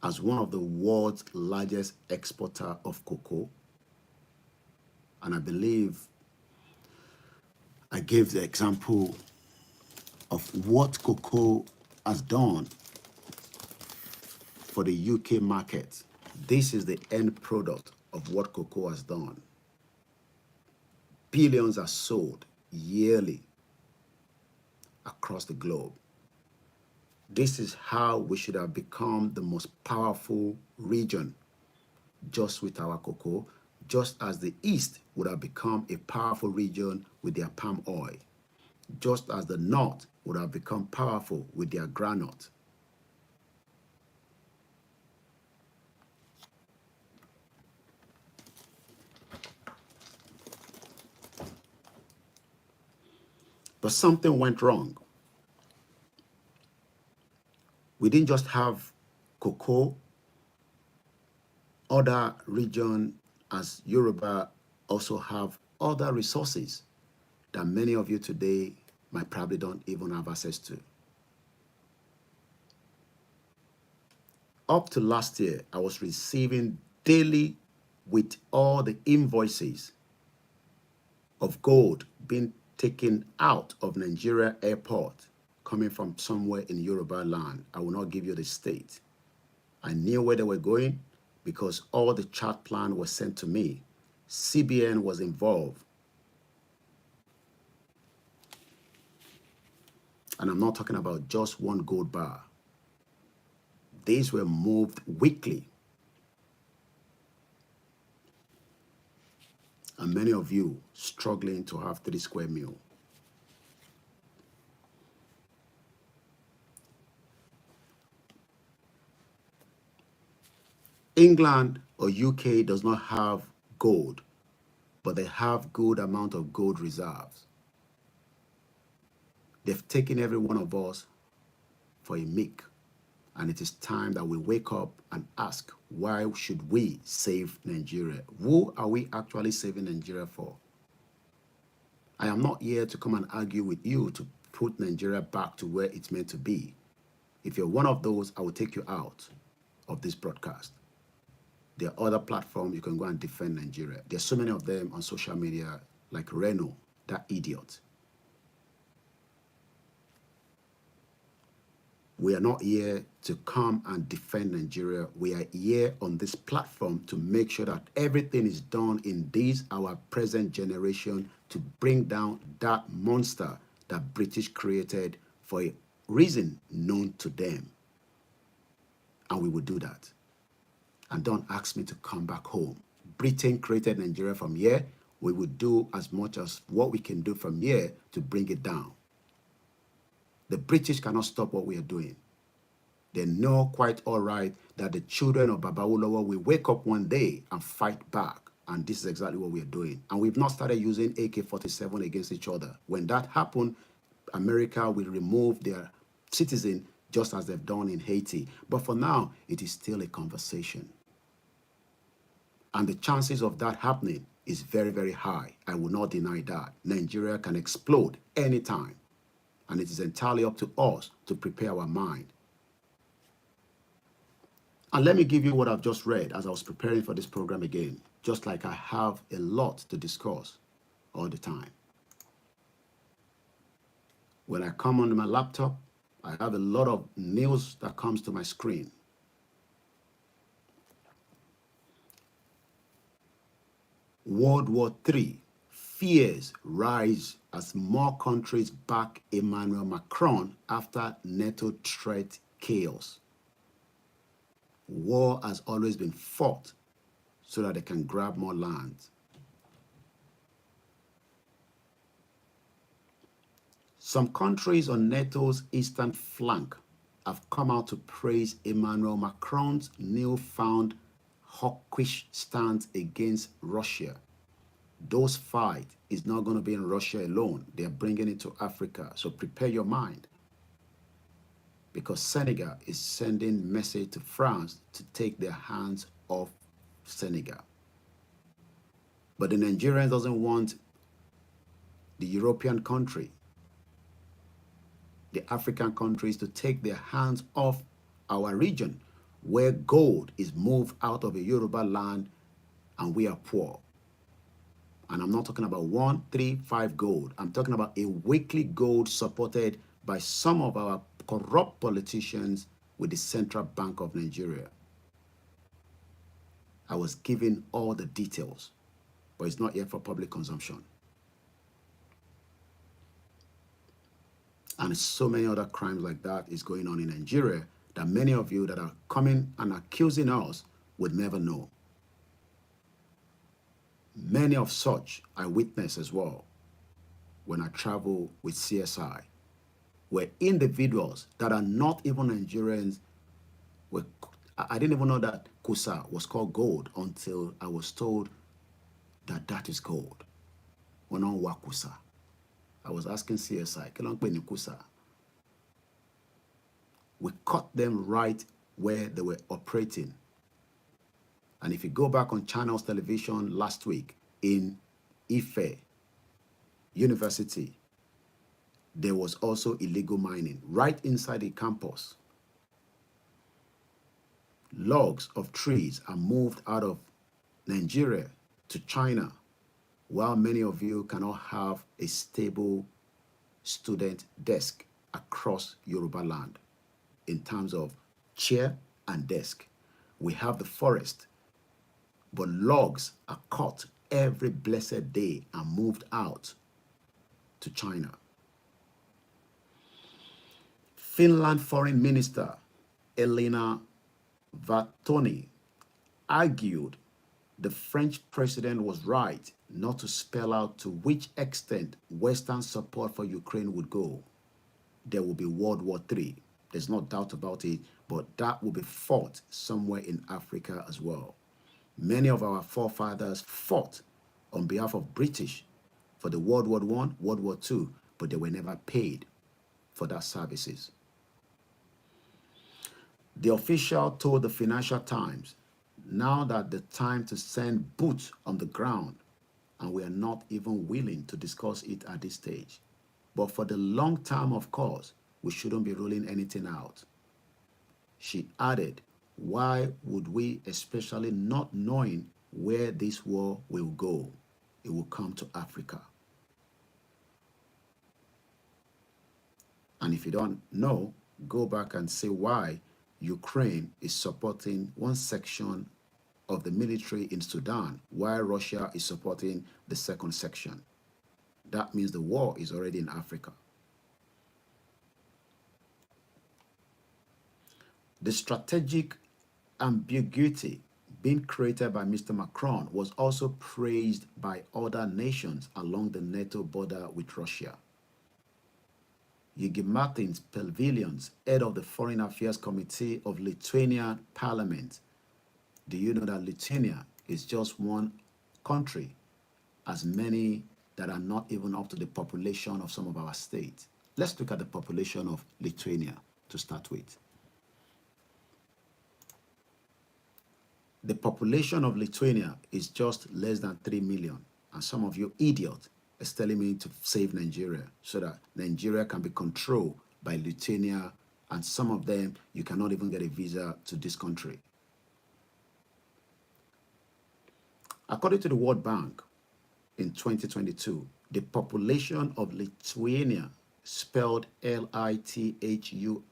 as one of the world's largest exporter of cocoa. And I believe I gave the example of what cocoa has done for the UK market. This is the end product of what cocoa has done. Billions are sold yearly across the globe. This is how we should have become the most powerful region just with our cocoa, just as the East would have become a powerful region with their palm oil, just as the North would have become powerful with their groundnut. But something went wrong. We didn't just have cocoa. Other regions, as Yoruba, also have other resources that many of you today might probably don't even have access to. Up to last year, I was receiving daily with all the invoices of gold being taken out of Nigeria airport, coming from somewhere in Yoruba land. I will not give you the state. I knew where they were going because all the chart plan was sent to me. CBN was involved. And I'm not talking about just one gold bar. These were moved weekly. And many of you struggling to have 3 square meal. England or UK does not have gold, but they have good amount of gold reserves. They've taken every one of us for a meek, and it is time that we wake up and ask, why should we save Nigeria? Who are we actually saving Nigeria for? I am not here to come and argue with you to put Nigeria back to where it's meant to be. If you're one of those, I will take you out of this broadcast. There are other platforms you can go and defend Nigeria. There's so many of them on social media, like Reno, that idiot. We are not here to come and defend Nigeria. We are here on this platform to make sure that everything is done in this, our present generation, to bring down that monster that British created for a reason known to them. And we will do that. And don't ask me to come back home. Britain created Nigeria from here. We will do as much as what we can do from here to bring it down. The British cannot stop what we are doing. They know quite all right that the children of Babawolowo will wake up one day and fight back. And this is exactly what we are doing. And we've not started using AK-47 against each other. When that happens, America will remove their citizen just as they've done in Haiti. But for now, it is still a conversation. And the chances of that happening is very, very high. I will not deny that. Nigeria can explode anytime. And it is entirely up to us to prepare our mind. And let me give you what I've just read as I was preparing for this program again, just like I have a lot to discuss all the time. When I come on my laptop, I have a lot of news that comes to my screen. World War III, fears rise as more countries back Emmanuel Macron after NATO threat chaos. War has always been fought so that they can grab more land. Some countries on NATO's eastern flank have come out to praise Emmanuel Macron's newfound hawkish stance against Russia. Those fight is not going to be in Russia alone. They are bringing it to Africa. So prepare your mind. Because Senegal is sending message to France to take their hands off Senegal. But the Nigerians doesn't want the European country, the African countries to take their hands off our region where gold is moved out of a Yoruba land and we are poor. And I'm not talking about 1, 3, 5 gold. I'm talking about a weekly gold supported by some of our corrupt politicians with the Central Bank of Nigeria. I was given all the details, but it's not yet for public consumption. And so many other crimes like that is going on in Nigeria that many of you that are coming and accusing us would never know. Many of such I witness as well when I travel with CSI, where individuals that are not even Nigerians were, I didn't even know that Kusa was called gold until I was told that that is gold. Onon wa Kusa. I was asking CSI, Kusa. We caught them right where they were operating. And if you go back on Channels Television last week in Ife University, there was also illegal mining right inside the campus. Logs of trees are moved out of Nigeria to China, while many of you cannot have a stable student desk across Yoruba land in terms of chair and desk. We have the forest, but logs are cut every blessed day and moved out to China. Finland Foreign Minister Elena Vatoni argued the French president was right not to spell out to which extent Western support for Ukraine would go. There will be World War III. There's no doubt about it, but that will be fought somewhere in Africa as well. Many of our forefathers fought on behalf of British for the World War I, World War II, but they were never paid for that services. The official told the Financial Times, now that the time to send boots on the ground, and we are not even willing to discuss it at this stage. But for the long term, of course, we shouldn't be ruling anything out. She added, why would we, especially not knowing where this war will go? It will come to Africa. And if you don't know, go back and see why Ukraine is supporting one section of the military in Sudan, while Russia is supporting the second section. That means the war is already in Africa. The strategic ambiguity being created by Mr. Macron was also praised by other nations along the NATO border with Russia. Yigi Martins Pelvilions, head of the Foreign Affairs Committee of Lithuania Parliament. Do you know that Lithuania is just one country, as many that are not even up to the population of some of our states? Let's look at the population of Lithuania to start with. The population of Lithuania is just less than 3 million. And some of you idiots is telling me to save Nigeria so that Nigeria can be controlled by Lithuania, and some of them, you cannot even get a visa to this country. According to the World Bank, in 2022, the population of Lithuania, spelled Lithuania,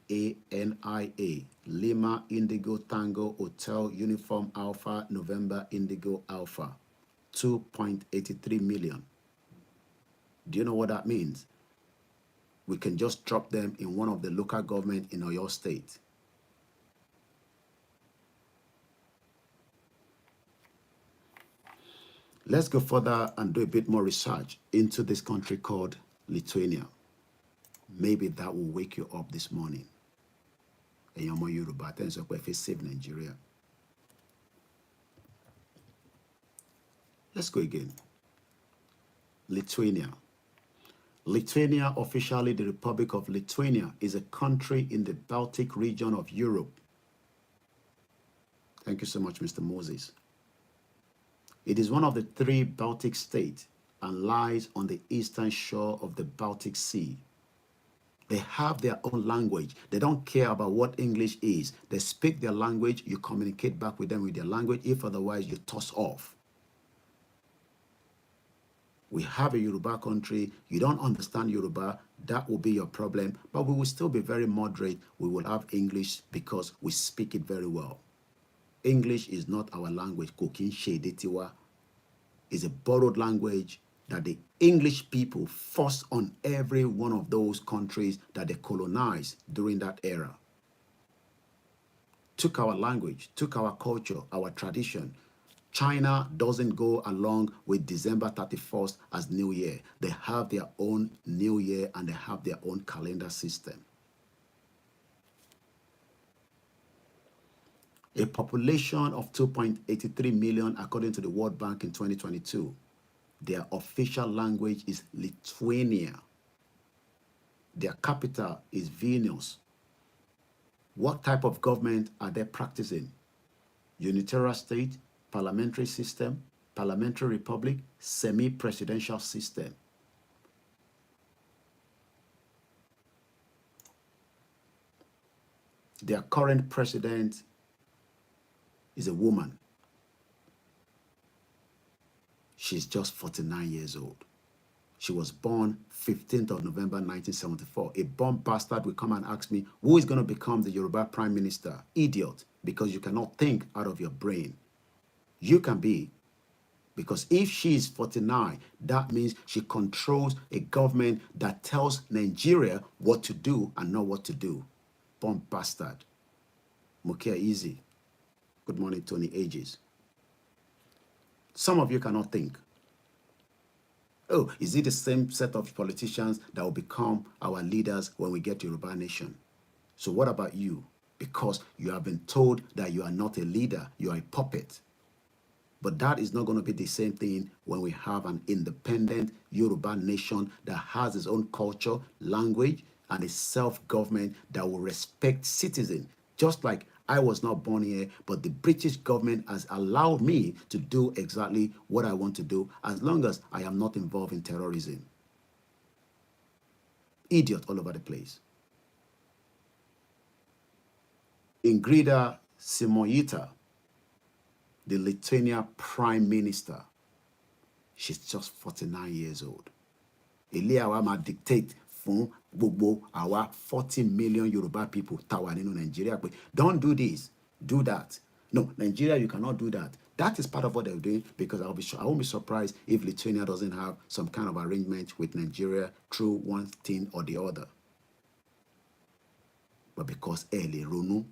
Lima Indigo Tango Hotel Uniform Alpha November Indigo Alpha, 2.83 million. Do you know what that means? We can just drop them in one of the local government in Oyo State. Let's go further and do a bit more research into this country called Lithuania. Maybe that will wake you up this morning. Save Nigeria. Let's go again. Lithuania. Lithuania, officially the Republic of Lithuania, is a country in the Baltic region of Europe. Thank you so much, Mr. Moses. It is one of the 3 Baltic states and lies on the eastern shore of the Baltic Sea. They have their own language. They don't care about what English is. They speak their language. You communicate back with them with their language. If otherwise, you toss off. We have a Yoruba country. You don't understand Yoruba, that will be your problem. But we will still be very moderate. We will have English because we speak it very well. English is not our language. Kokin Shedetiwa is a borrowed language that the English people forced on every one of those countries that they colonized during that era. Took our language, took our culture, our tradition. China doesn't go along with December 31st as New Year. They have their own New Year and they have their own calendar system. A population of 2.83 million according to the World Bank in 2022. Their official language is Lithuania. Their capital is Vilnius. What type of government are they practicing? Unitary state, parliamentary system, parliamentary republic, semi-presidential system. Their current president is a woman. She's just 49 years old. She was born 15th of November 1974. A bomb bastard will come and ask me, who is going to become the Yoruba Prime Minister? Idiot, because you cannot think out of your brain. You can be, because if she is 49, that means she controls a government that tells Nigeria what to do and not what to do. Bomb bastard. Mukia Easy. Good morning, Tony Ages. Some of you cannot think. Oh, is it the same set of politicians that will become our leaders when we get Yoruba Nation? So what about you? Because you have been told that you are not a leader, you are a puppet. But that is not going to be the same thing when we have an independent Yoruba nation that has its own culture, language, and a self-government that will respect citizens. Just like I was not born here, but the British government has allowed me to do exactly what I want to do as long as I am not involved in terrorism. Idiot all over the place. Ingrida Simoyita, the Lithuania Prime Minister, she's just 49 years old. Eliawa ma dictate fún gbogbo àwa 40 million Yoruba people tawa nínú Nigeria. Don't do this, do that. No, Nigeria, you cannot do that. That is part of what they're doing, because I won't be surprised if Lithuania doesn't have some kind of arrangement with Nigeria through one thing or the other. But because Eli Ronu,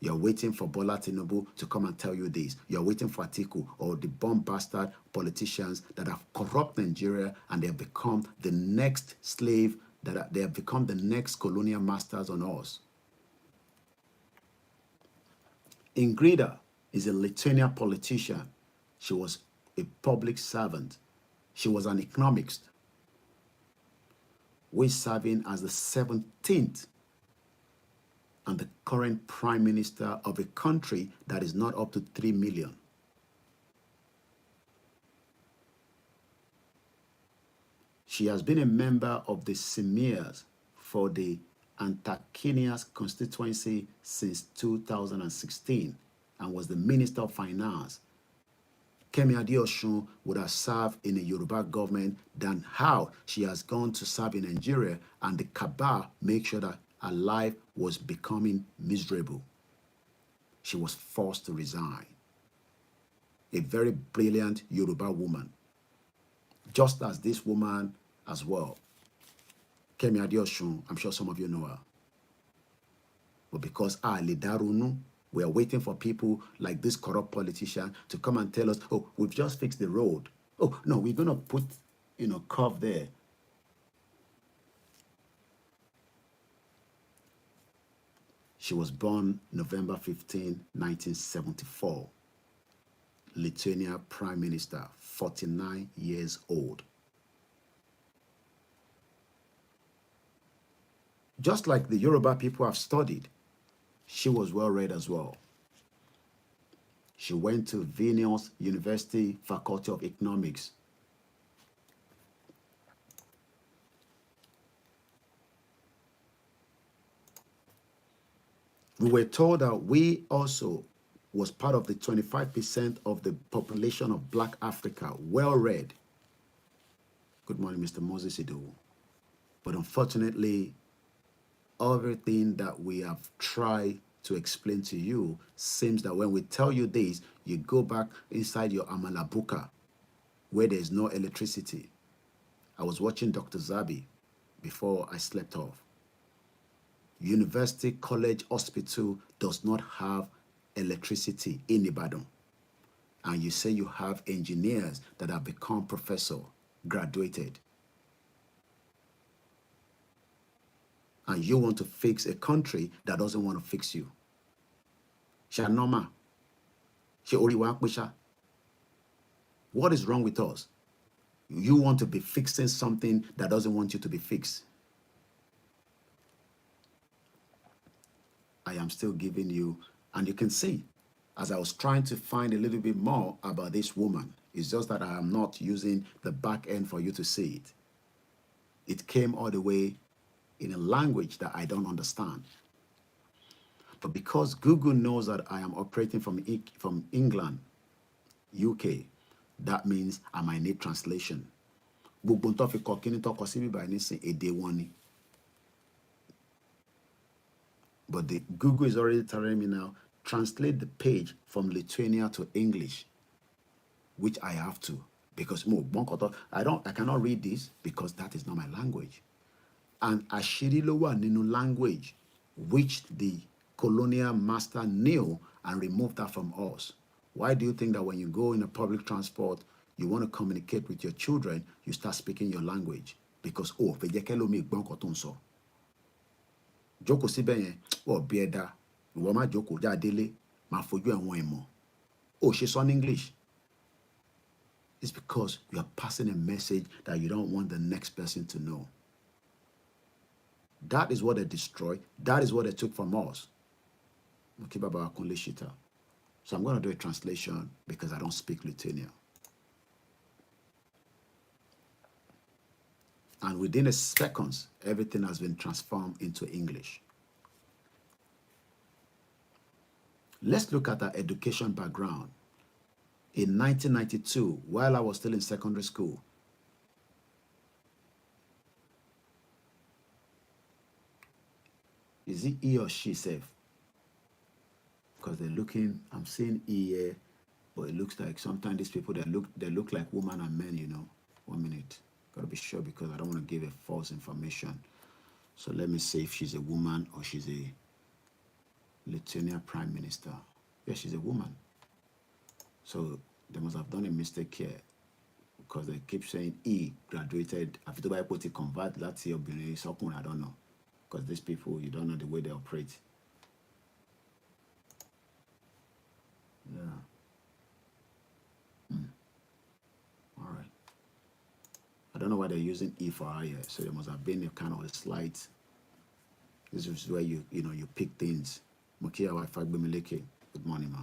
You're waiting for Bola Tinubu to come and tell you this. You're waiting for Atiku or the bomb bastard politicians that have corrupted Nigeria and they have become the next slave, they have become the next colonial masters on us. Ingrida is a Lithuanian politician. She was a public servant. She was an economist. We're serving as the 17th and the current prime minister of a country that is not up to 3 million. She has been a member of the Semirs for the Antakinias constituency since 2016 and was the Minister of Finance. Kemi Adeosun would have served in a Yoruba government than how she has gone to serve in Nigeria, and the cabal make sure that her life was becoming miserable. She was forced to resign. A very brilliant Yoruba woman. Just as this woman as well. Kemi Adeosun, I'm sure some of you know her. But because Lidarunu, we are waiting for people like this corrupt politician to come and tell us, oh, we've just fixed the road. Oh, no, we're going to put, curve there. She was born November 15, 1974. Lithuania Prime Minister, 49 years old. Just like the Yoruba people have studied, she was well read as well. She went to Vilnius University Faculty of Economics. We were told that we also was part of the 25% of the population of Black Africa, well read. Good morning, Mr. Moses Idowu. But unfortunately, everything that we have tried to explain to you seems that when we tell you this, you go back inside your Amalabuka where there's no electricity. I was watching Dr. Zabi before I slept off. University College Hospital does not have electricity in Ibadan. And you say you have engineers that have become professor, graduated. And you want to fix a country that doesn't want to fix you. Shanoma. What is wrong with us? You want to be fixing something that doesn't want you to be fixed. I am still giving you, and you can see, as I was trying to find a little bit more about this woman, it's just that I am not using the back end for you to see it. It came all the way in a language that I don't understand. But because Google knows that I am operating from England, UK, that means I might need translation. But the Google is already telling me now, translate the page from Lithuania to English, which I have to, because I cannot read this because that is not my language. And Ashirilowa Ninu language, which the colonial master knew and removed that from us. Why do you think that when you go in a public transport, you want to communicate with your children, you start speaking your language? Because, Joko síbẹ̀ yẹn, bí ẹ̀dá, ìwọ má jókòó jáde máa fojú ẹ̀wọ̀n ẹ̀mọ́. She's on English. It's because you are passing a message that you don't want the next person to know. That is what they destroyed. That is what they took from us. So I'm going to do a translation because I don't speak Lithuanian. And within a seconds, everything has been transformed into English. Let's look at our education background. In 1992, while I was still in secondary school, is it he or she safe? Because they're looking, I'm seeing he here, but it looks like sometimes these people, they look like women and men, 1 minute. Gotta be sure because I don't want to give a false information. So let me see if she's a woman or she's a Lithuania Prime Minister. Yeah, she's a woman. So they must have done a mistake here because they keep saying E graduated. After I put it convert, that's your obìnrin sọkùnrin, I don't know. Because these people, you don't know the way they operate. Yeah. All right. I don't know why they're using E for I here. So there must have been a kind of a slight. This is where you pick things. Mukia Wi-Fi Bimileke. Good morning, ma.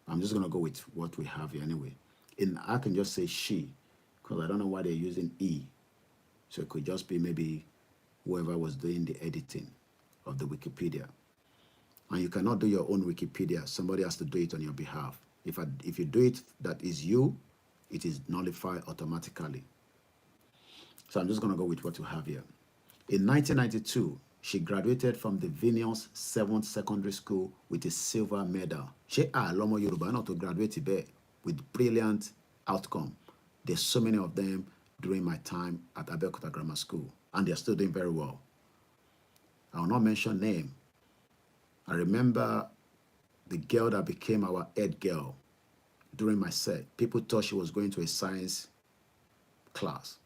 I'm just gonna go with what we have here anyway. I can just say she, because I don't know why they're using E. So it could just be maybe whoever was doing the editing of the Wikipedia. And you cannot do your own Wikipedia. Somebody has to do it on your behalf. If you do it, that is you, it is nullified automatically. So I'm just going to go with what you have here. In 1992, she graduated from the Vilnius 7th Secondary School with a silver medal. She Lomo Yoruba not to graduate with brilliant outcome. There's so many of them during my time at Abeokuta Grammar School, and they're still doing very well. I will not mention name. I remember the girl that became our head girl during my set. People thought she was going to a science class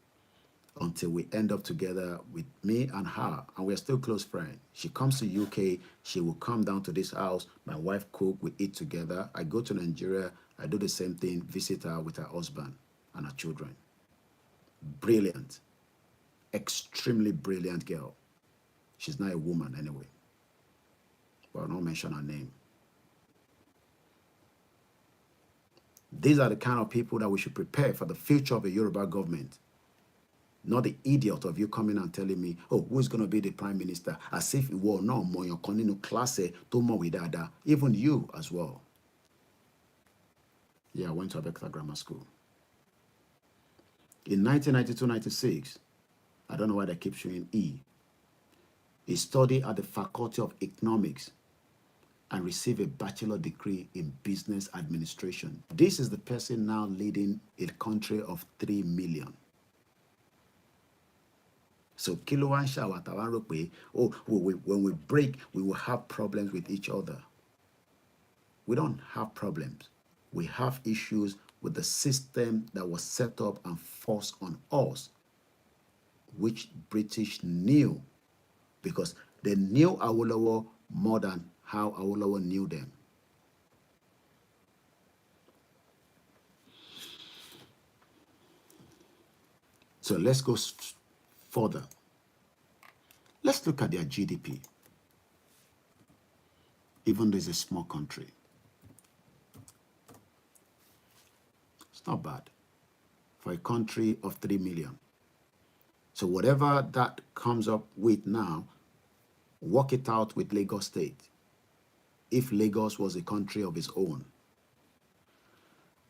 until we end up together with me and her, and we're still close friends. She comes to UK, she will come down to this house, my wife cook, we eat together. I go to Nigeria, I do the same thing, visit her with her husband and her children. Brilliant, extremely brilliant girl. She's not a woman anyway, but I'll not mention her name. These are the kind of people that we should prepare for the future of a Yoruba government. Not the idiot of you coming and telling me, oh, who's going to be the prime minister? As if it were not more your continue class to more with that. Even you as well. Yeah, I went to Abeokuta Grammar School. In 1992-96, I don't know why they keep showing E. He studied at the Faculty of Economics and received a bachelor degree in business administration. This is the person now leading a country of 3 million. So Kilowan Shawatawarope, when we break, we will have problems with each other. We don't have problems. We have issues with the system that was set up and forced on us, which British knew, because they knew Awolowo more than how Awolowo knew them. So let's go further. Let's look at their GDP. Even though it's a small country, it's not bad for a country of 3 million. So whatever that comes up with now, work it out with Lagos State. If Lagos was a country of its own.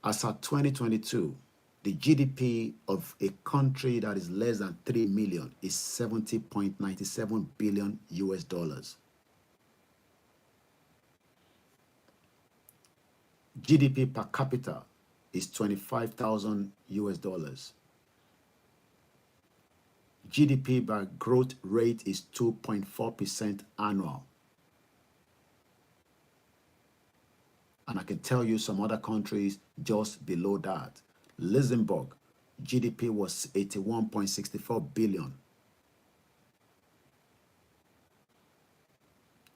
As at 2022, the GDP of a country that is less than 3 million is 70.97 billion US dollars. GDP per capita is 25,000 US dollars. GDP by growth rate is 2.4% annual. And I can tell you some other countries just below that. Luxembourg, GDP was 81.64 billion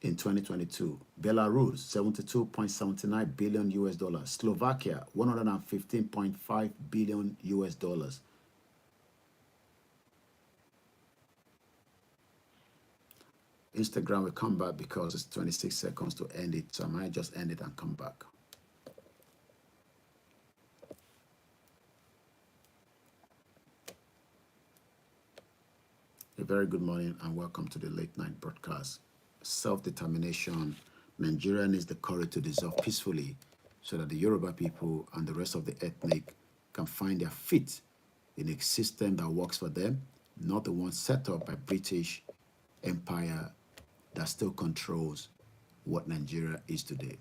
in 2022. Belarus, 72.79 billion US dollars. Slovakia, 115.5 billion US dollars. Instagram will come back because it's 26 seconds to end it, so I might just end it and come back. A very good morning and welcome to the late night broadcast. Self-determination. Nigeria needs the courage to dissolve peacefully so that the Yoruba people and the rest of the ethnic can find their feet in a system that works for them, not the one set up by British Empire that still controls what Nigeria is today.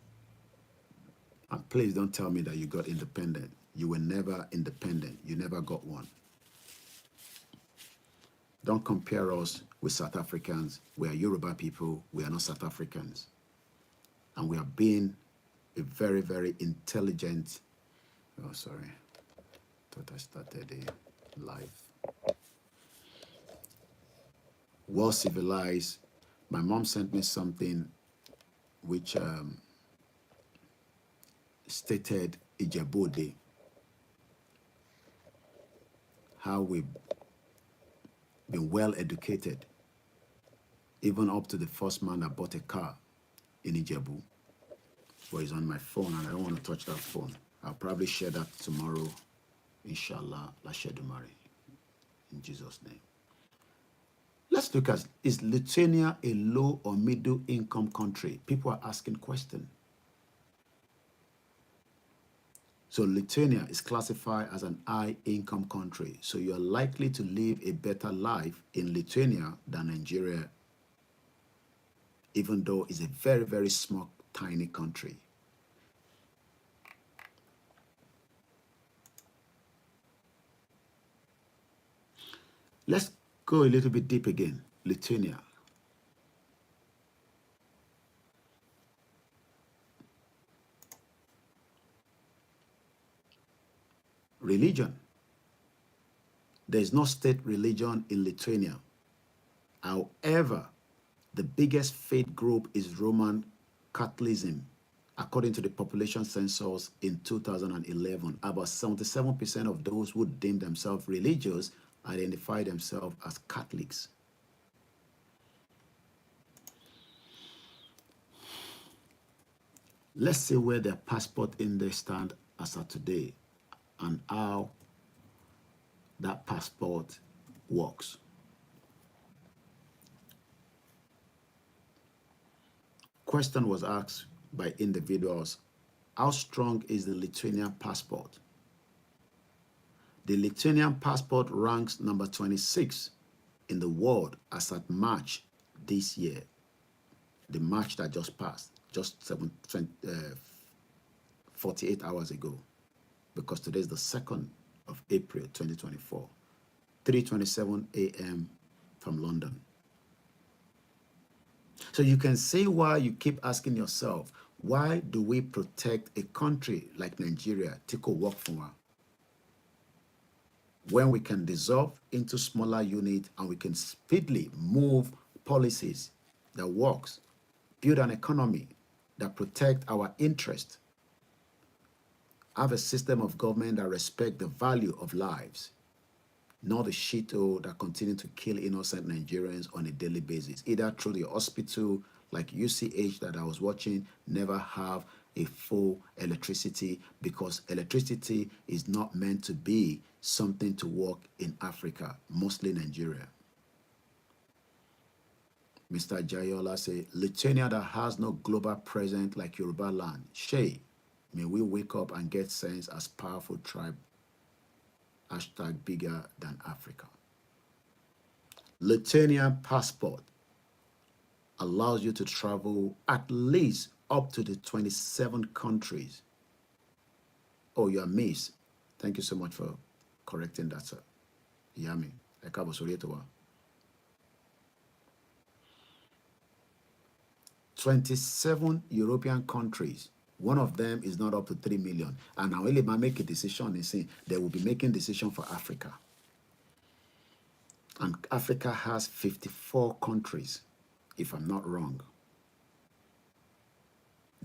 And please don't tell me that you got independent. You were never independent. You never got one. Don't compare us with South Africans. We are Yoruba people. We are not South Africans. And we are being a very, very intelligent. Oh, sorry. Thought I started a live. Well civilized. My mom sent me something which stated Ijebode, how we've been well educated, even up to the first man that bought a car in Ijebu. But it's on my phone and I don't want to touch that phone. I'll probably share that tomorrow, inshallah, Lashedumari, in Jesus' name. Let's look at, is Lithuania a low or middle income country? People are asking questions. So Lithuania is classified as an high income country. So you're likely to live a better life in Lithuania than Nigeria, even though it's a very, very small, tiny country. Let's go a little bit deep again. Lithuania. Religion. There is no state religion in Lithuania. However, the biggest faith group is Roman Catholicism. According to the population census in 2011, about 77% of those who deem themselves religious identify themselves as Catholics. Let's see where their passport index stand as of today and how that passport works. Question was asked by individuals, how strong is the Lithuanian passport? The Lithuanian passport ranks number 26 in the world as at March this year, the March that just passed, just 48 hours ago, because today is the 2nd of April 2024, 3:27 a.m. from London. So you can see why you keep asking yourself, why do we protect a country like Nigeria, Tiko Wakfunwa, when we can dissolve into smaller units and we can speedily move policies that works, build an economy that protect our interest, have a system of government that respect the value of lives, not the shithole that continue to kill innocent Nigerians on a daily basis, either through the hospital like UCH that I was watching, never have a full electricity because electricity is not meant to be something to work in Africa, mostly Nigeria. Mr. Jayola say, Lithuania that has no global presence like Yoruba land. Shay, may we wake up and get sense as powerful tribe. Hashtag bigger than Africa. Lithuanian passport allows you to travel at least up to the 27 countries. Oh, you are missed. Thank you so much for correcting that, sir. Yami. 27 European countries. One of them is not up to 3 million. And now only make a decision and say they will be making decision for Africa. And Africa has 54 countries, if I'm not wrong.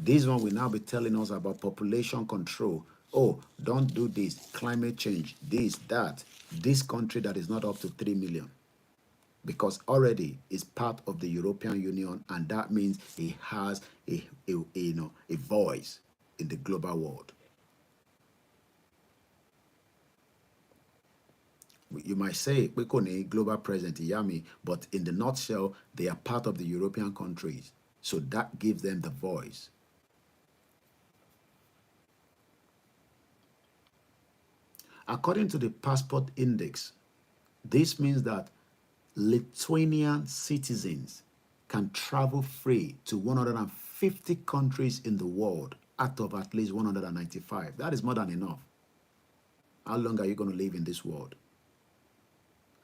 This one will now be telling us about population control. Oh, don't do this, climate change, this, that. This country that is not up to 3 million. Because already is part of the European Union, and that means it has a voice in the global world. You might say we call a global presence, Yami, but in the nutshell, they are part of the European countries. So that gives them the voice. According to the passport index, this means that Lithuanian citizens can travel free to 150 countries in the world out of at least 195. That is more than enough. How long are you going to live in this world?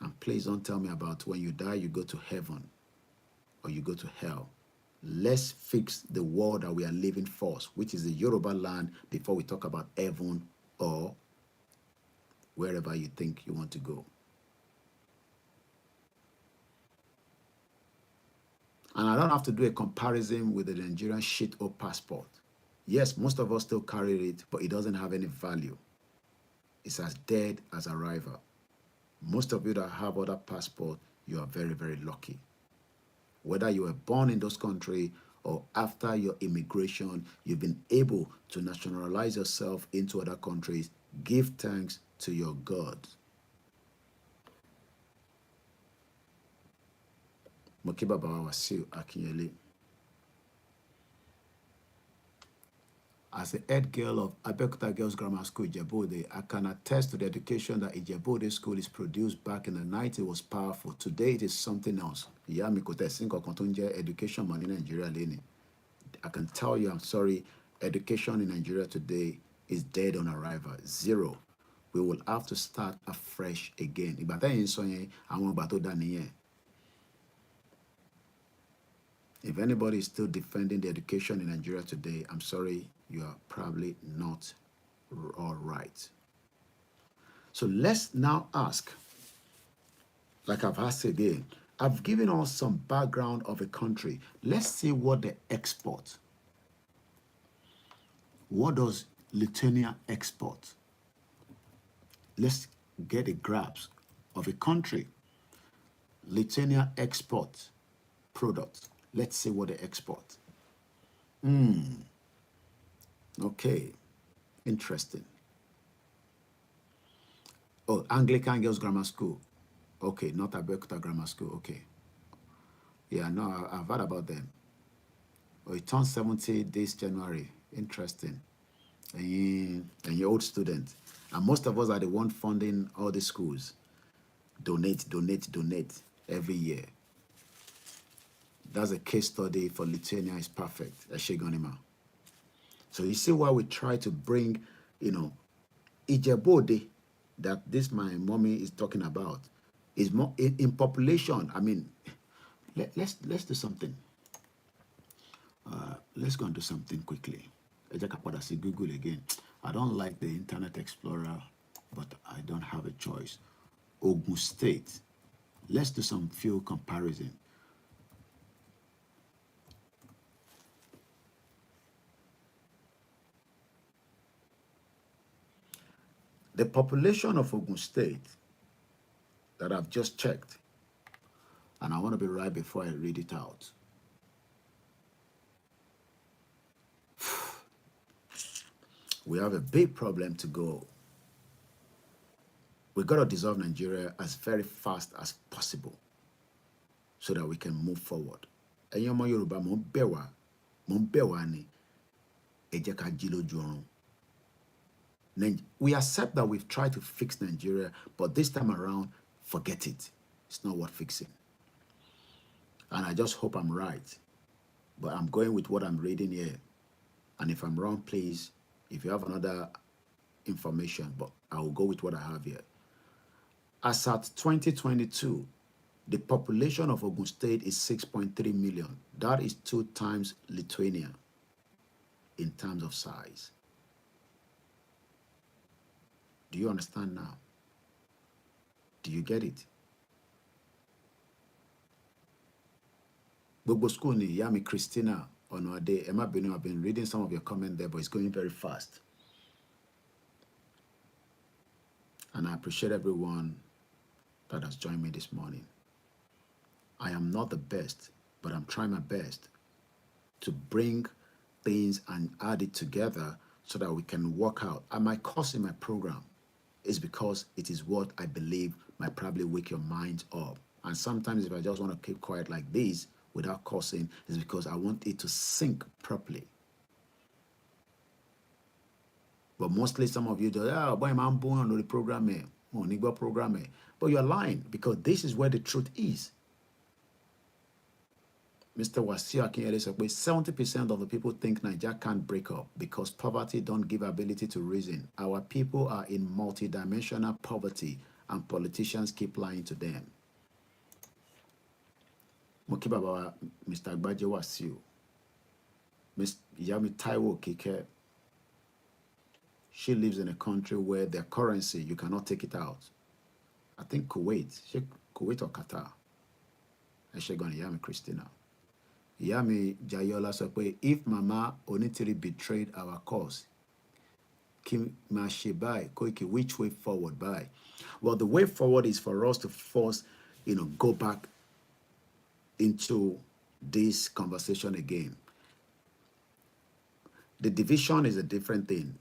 And please don't tell me about when you die, you go to heaven or you go to hell. Let's fix the world that we are living first, which is the Yoruba land, before we talk about heaven or wherever you think you want to go. And I don't have to do a comparison with the Nigerian shit or passport. Yes, most of us still carry it, but it doesn't have any value. It's as dead as arrival. Most of you that have other passport, you are very, very lucky. Whether you were born in those countries or after your immigration, you've been able to nationalize yourself into other countries, give thanks to your God. Mokiba Bawa Wasiu Akinyele. As a head girl of Abeokuta Girls Grammar School, Ijebode, I can attest to the education that Ijebode School is produced back in the 90s was powerful. Today, it is something else. Education money in Nigeria, Leni. I can tell you, I'm sorry, education in Nigeria today is dead on arrival. Zero. We will have to start afresh again. If anybody is still defending the education in Nigeria today, I'm sorry, you are probably not all right. So let's now ask, like I've asked again, I've given us some background of a country. Let's see what they export. What does Lithuania export? Let's get a grasp of a country. Lithuania export products. Let's see what they export. Okay, interesting. Oh, Anglican Girls Grammar School. Okay, not Abeokuta Grammar School. Okay. Yeah, no, I've heard about them. Oh, it turned 70 this January. Interesting. And you're old student. And most of us are the one funding all the schools. Donate every year. That's a case study for Lithuania is perfect. Eshegonima. So you see why we try to bring, Ijebode, that this my mommy is talking about, is more in population. I mean, let's do something. Let's go and do something quickly. Google again. I don't like the Internet Explorer, but I don't have a choice. Ogun State. Let's do some few comparison. The population of Ogun State that I've just checked, and I want to be right before I read it out. We have a big problem to go. We got to dissolve Nigeria as very fast as possible so that we can move forward. We accept that we've tried to fix Nigeria, but this time around, forget it. It's not worth fixing. And I just hope I'm right. But I'm going with what I'm reading here. And if I'm wrong, please, if you have another information, but I will go with what I have here. As at 2022, the population of Ogun State is 6.3 million. That is 2 times Lithuania in terms of size. Do you understand now? Do you get it? Gbogbo school ni Yami Christina Onoade, Emma Benu, I've been reading some of your comments there, but it's going very fast. And I appreciate everyone that has joined me this morning. I am not the best, but I'm trying my best to bring things and add it together so that we can work out. And my course in my program is because it is what I believe might probably wake your mind up. And sometimes if I just want to keep quiet like this without cursing, it's because I want it to sink properly. But mostly some of you just, boy, I'm born on the program, but you're lying because this is where the truth is. Mr. Wasiu Akinyele said, 70% of the people think Nigeria can't break up because poverty don't give ability to reason. Our people are in multidimensional poverty and politicians keep lying to them. Mokibaba, Mr. Agbaje Wasiu, Miss Yami Taiwo Kike, she lives in a country where their currency, you cannot take it out. I think Kuwait or Qatar. Eshegoni Yami Christina. Yami Jayola said, if Mama Onitiri betrayed our cause, Kim Mashibai, Koiki, which way forward by? Well, the way forward is for us to force, go back into this conversation again. The division is a different thing.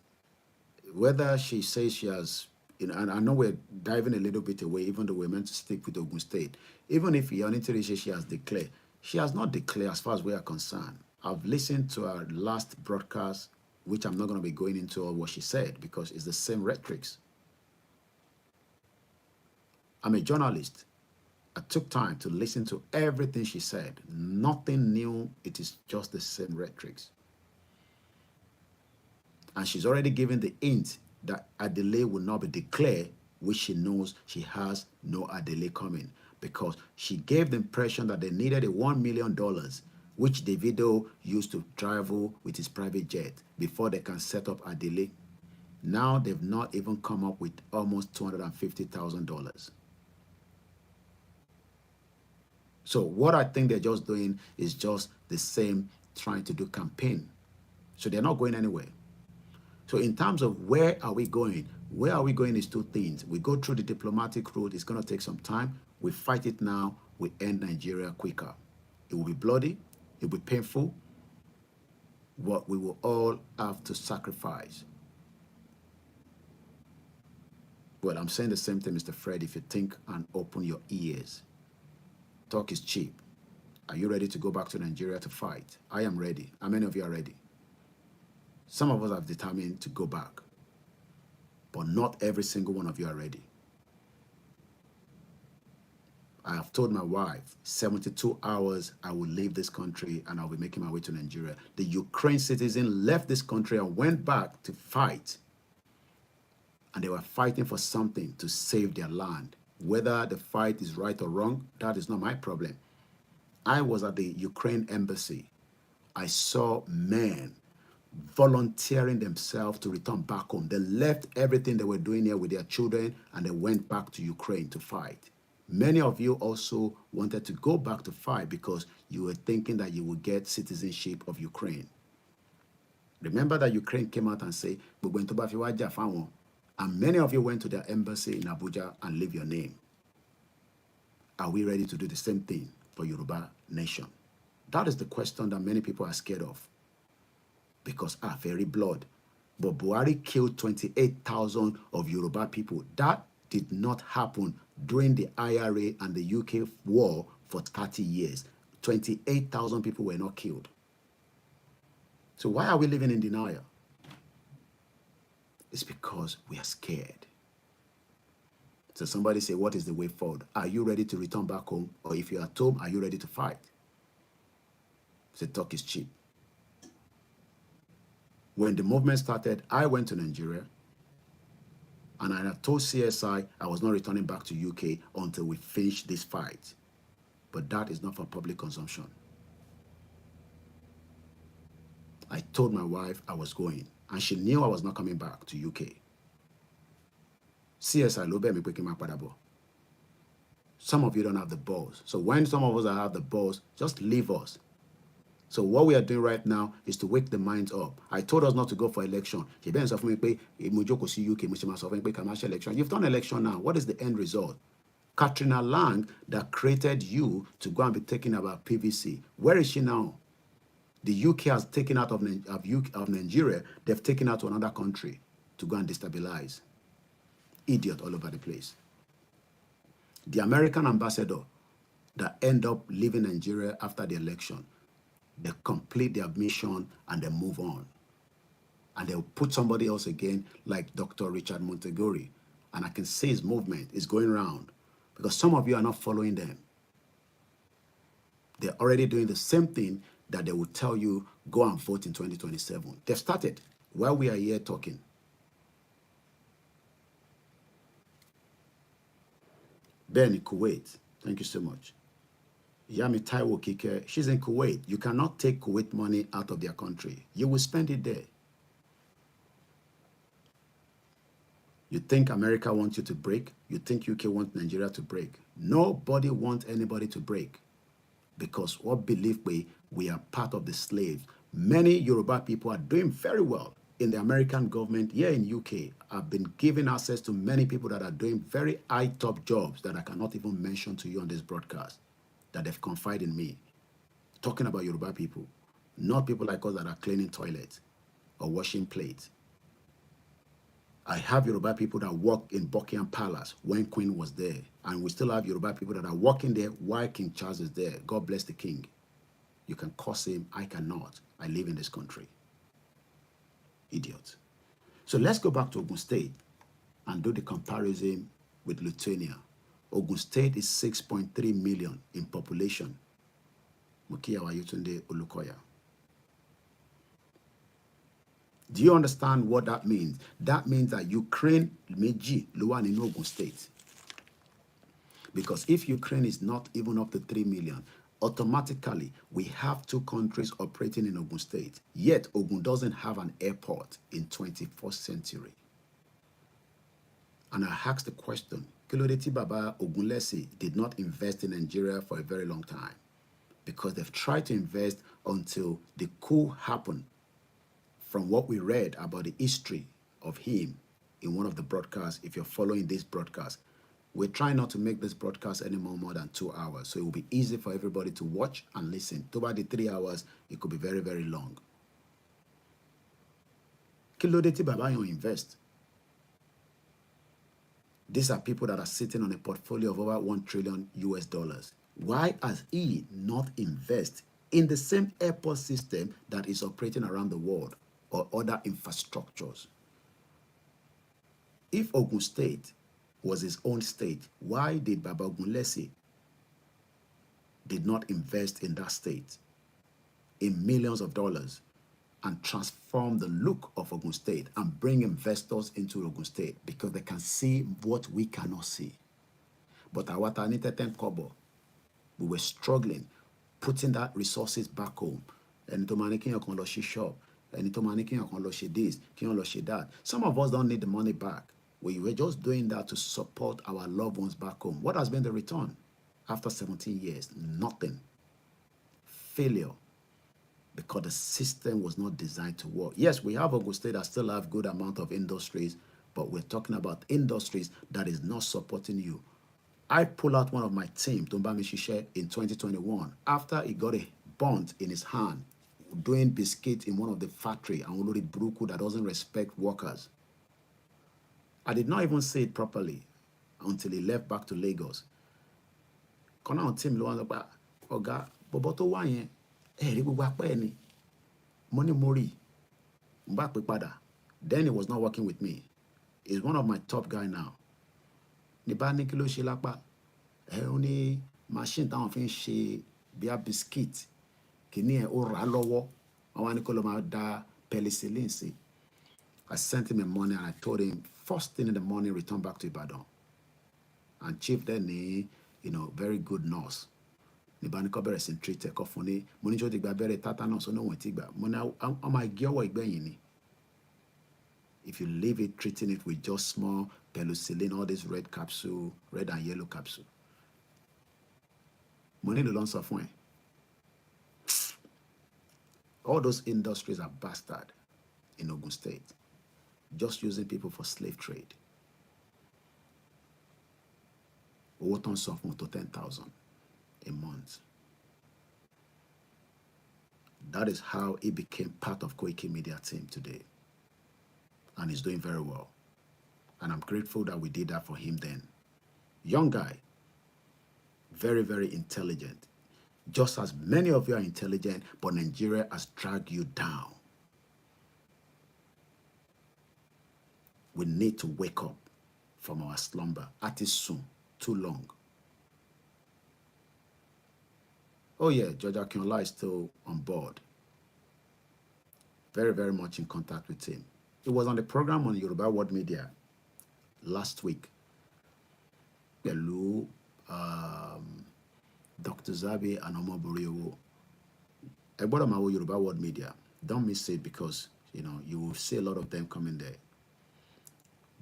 Whether she says she has, and I know we're diving a little bit away, even though we're meant to stick with Ogun State. Even if Yonitiri says she has declared, she has not declared as far as we are concerned. I've listened to her last broadcast, which I'm not going to be going into all what she said because it's the same rhetorics. I'm a journalist. I took time to listen to everything she said. Nothing new. It is just the same rhetorics. And she's already given the hint that Adele will not be declared, which she knows she has no Adele coming, because she gave the impression that they needed a $1 million, which Davido used to travel with his private jet before they can set up Adele. Now they've not even come up with almost $250,000. So what I think they're just doing is just the same, trying to do campaign. So they're not going anywhere. So in terms of where are we going is two things. We go through the diplomatic route. It's going to take some time. We fight it now. We end Nigeria quicker. It will be bloody. It will be painful. What we will all have to sacrifice. Well, I'm saying the same thing, Mr. Fred, if you think and open your ears. Talk is cheap. Are you ready to go back to Nigeria to fight? I am ready. How many of you are ready? Some of us have determined to go back, but not every single one of you are ready. I have told my wife, 72 hours, I will leave this country and I'll be making my way to Nigeria. The Ukraine citizen left this country and went back to fight. And they were fighting for something to save their land. Whether the fight is right or wrong, that is not my problem. I was at the Ukraine embassy. I saw men volunteering themselves to return back home. They left everything they were doing here with their children and they went back to Ukraine to fight. Many of you also wanted to go back to fight because you were thinking that you would get citizenship of Ukraine. Remember that Ukraine came out and said, and many of you went to their embassy in Abuja and leave your name. Are we ready to do the same thing for Yoruba nation? That is the question that many people are scared of. Because very blood. But Buhari killed 28,000 of Yoruba people. That did not happen during the IRA and the UK war for 30 years. 28,000 people were not killed. So why are we living in denial? It's because we are scared. So somebody say, what is the way forward? Are you ready to return back home? Or if you're at home, are you ready to fight? The talk is cheap. When the movement started, I went to Nigeria and I told CSI I was not returning back to UK until we finished this fight. But that is not for public consumption. I told my wife I was going and she knew I was not coming back to UK. CSI ló bẹ̀ mí pé kí n má padà bọ̀. Some of you don't have the balls. So when some of us have the balls, just leave us. So what we are doing right now is to wake the minds up. I told us not to go for election. You've done election now. What is the end result? Katrina Lang that created you to go and be taking about PVC. Where is she now? The UK has taken out of Nigeria. They've taken out to another country to go and destabilize. Idiot all over the place. The American ambassador that end up leaving Nigeria after the election, they complete their mission and they move on. And they'll put somebody else again, like Dr. Richard Montegori. And I can see his movement is going around because some of you are not following them. They're already doing the same thing that they will tell you, go and vote in 2027. They've started while we are here talking. Ben in Kuwait. Thank you so much. Yami Taiwo Kike, she's in Kuwait. You cannot take Kuwait money out of their country. You will spend it there. You think America wants you to break? You think UK wants Nigeria to break? Nobody wants anybody to break, because what belief we are part of the slaves. Many Yoruba people are doing very well in the American government. Here in UK, I've been given access to many people that are doing very high top jobs that I cannot even mention to you on this broadcast, that they've confided in me. Talking about Yoruba people, not people like us that are cleaning toilets or washing plates. I have Yoruba people that work in Buckingham Palace when Queen was there. And we still have Yoruba people that are working there while King Charles is there. God bless the king. You can curse him. I cannot. I live in this country. Idiot. So let's go back to Ogun State and do the comparison with Lithuania. Ogun State is 6.3 million in population. Mukia Wayotunde Olukoya. Do you understand what that means? That means that Ukraine Meji Luan in Ogun State. Because if Ukraine is not even up to 3 million, automatically we have two countries operating in Ogun State. Yet Ogun doesn't have an airport in 21st century. And I asked the question, Kilodeti Baba Ogunlesi did not invest in Nigeria for a very long time, because they've tried to invest until the coup happened. From what we read about the history of him in one of the broadcasts, if you're following this broadcast, we're trying not to make this broadcast any more than 2 hours. So it will be easy for everybody to watch and listen. About the 3 hours, it could be very, very long. Kilodeti Baba you invest. These are people that are sitting on a portfolio of over 1 trillion US dollars. Why has he not invest in the same airport system that is operating around the world or other infrastructures? If Ogun State was his own state, why did Baba Ogunlesi did not invest in that state in millions of dollars and transform the look of Ogun State and bring investors into Ogun State? Because they can see what we cannot see. But our Taniteten Kobo, we were struggling, putting that resources back home. And to manage shop, and to manage this, that. Some of us don't need the money back. We were just doing that to support our loved ones back home. What has been the return? After 17 years, nothing. Failure. Because the system was not designed to work. Yes, we have Ogun State that still have good amount of industries, but we're talking about industries that is not supporting you. I pull out one of my team, Tumbami Shishe, in 2021, after he got a bond in his hand, doing biscuit in one of the factory, and Olori Bruku that doesn't respect workers. I did not even say it properly until he left back to Lagos. Kona on team lo wa oga bobo to wa yen ri gbogbo apa ni money mori mba pe pada. Then he was not working with me. He's one of my top guy now. Ni ba ni kilo se lapa o ni machine táwọn fi ń ṣe bia biscuit kini e o ra lọ́wọ́ àwọn ni ko lo ma da penicillin sí. I sent him the money and I told him first thing in the morning return back to Ibadan. And chief then very good nurse. Ni ba ni ko bẹ̀rẹ̀ sin treat e ko fún ni mo ni jo ti gba bẹ̀rẹ̀ tetanus no won ti gba mo na o ma ge owo igbeyin ni. If you leave it treating it with just small penicillin, all this red capsule, red and yellow capsule. Money no long fún ẹ. All those industries are bastard in Ogun State. Just using people for slave trade. Owó tán sọ fún to 10,000 a month. That is how he became part of Koikimedia team today. And he's doing very well. And I'm grateful that we did that for him then. Young guy. Very, very intelligent. Just as many of you are intelligent, but Nigeria has dragged you down. We need to wake up from our slumber. At it soon. Too long. Oh yeah, George Akinola is still on board. Very, very much in contact with him. It was on the program on Yoruba World Media last week. Pẹ̀lú Dr. Zabi and Omo Boriowo. About my Yoruba World Media. Don't miss it because you will see a lot of them coming there.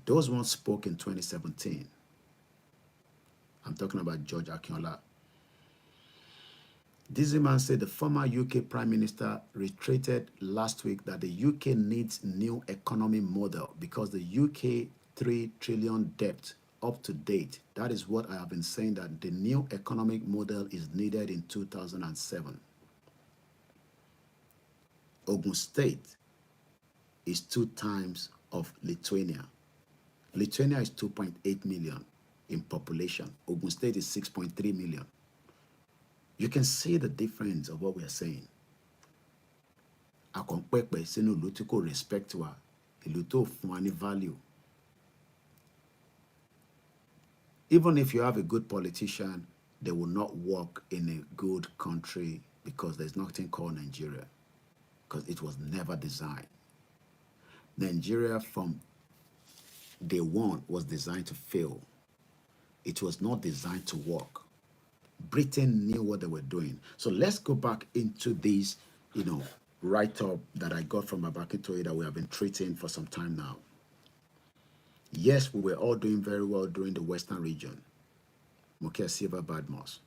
Those ones spoke in 2017. I'm talking about George Akinola. This man said the former UK Prime Minister reiterated last week that the UK needs new economy model because the UK 3 trillion debt up to date. That is what I have been saying, that the new economic model is needed in 2007. Ogun State is 2 times of Lithuania. Lithuania is 2.8 million in population. Ogun State is 6.3 million. You can see the difference of what we are saying. Akonpepe sínú ìlú tí kò respect wa, ìlú tó fún wa ní value. Even if you have a good politician, they will not work in a good country because there's nothing called Nigeria, because it was never designed. Nigeria from day one was designed to fail. It was not designed to work. Britain knew what they were doing. So let's go back into this, write-up that I got from Abakintoye that we have been treating for some time now. Yes, we were all doing very well during the Western region. Mukia Silva Badmos.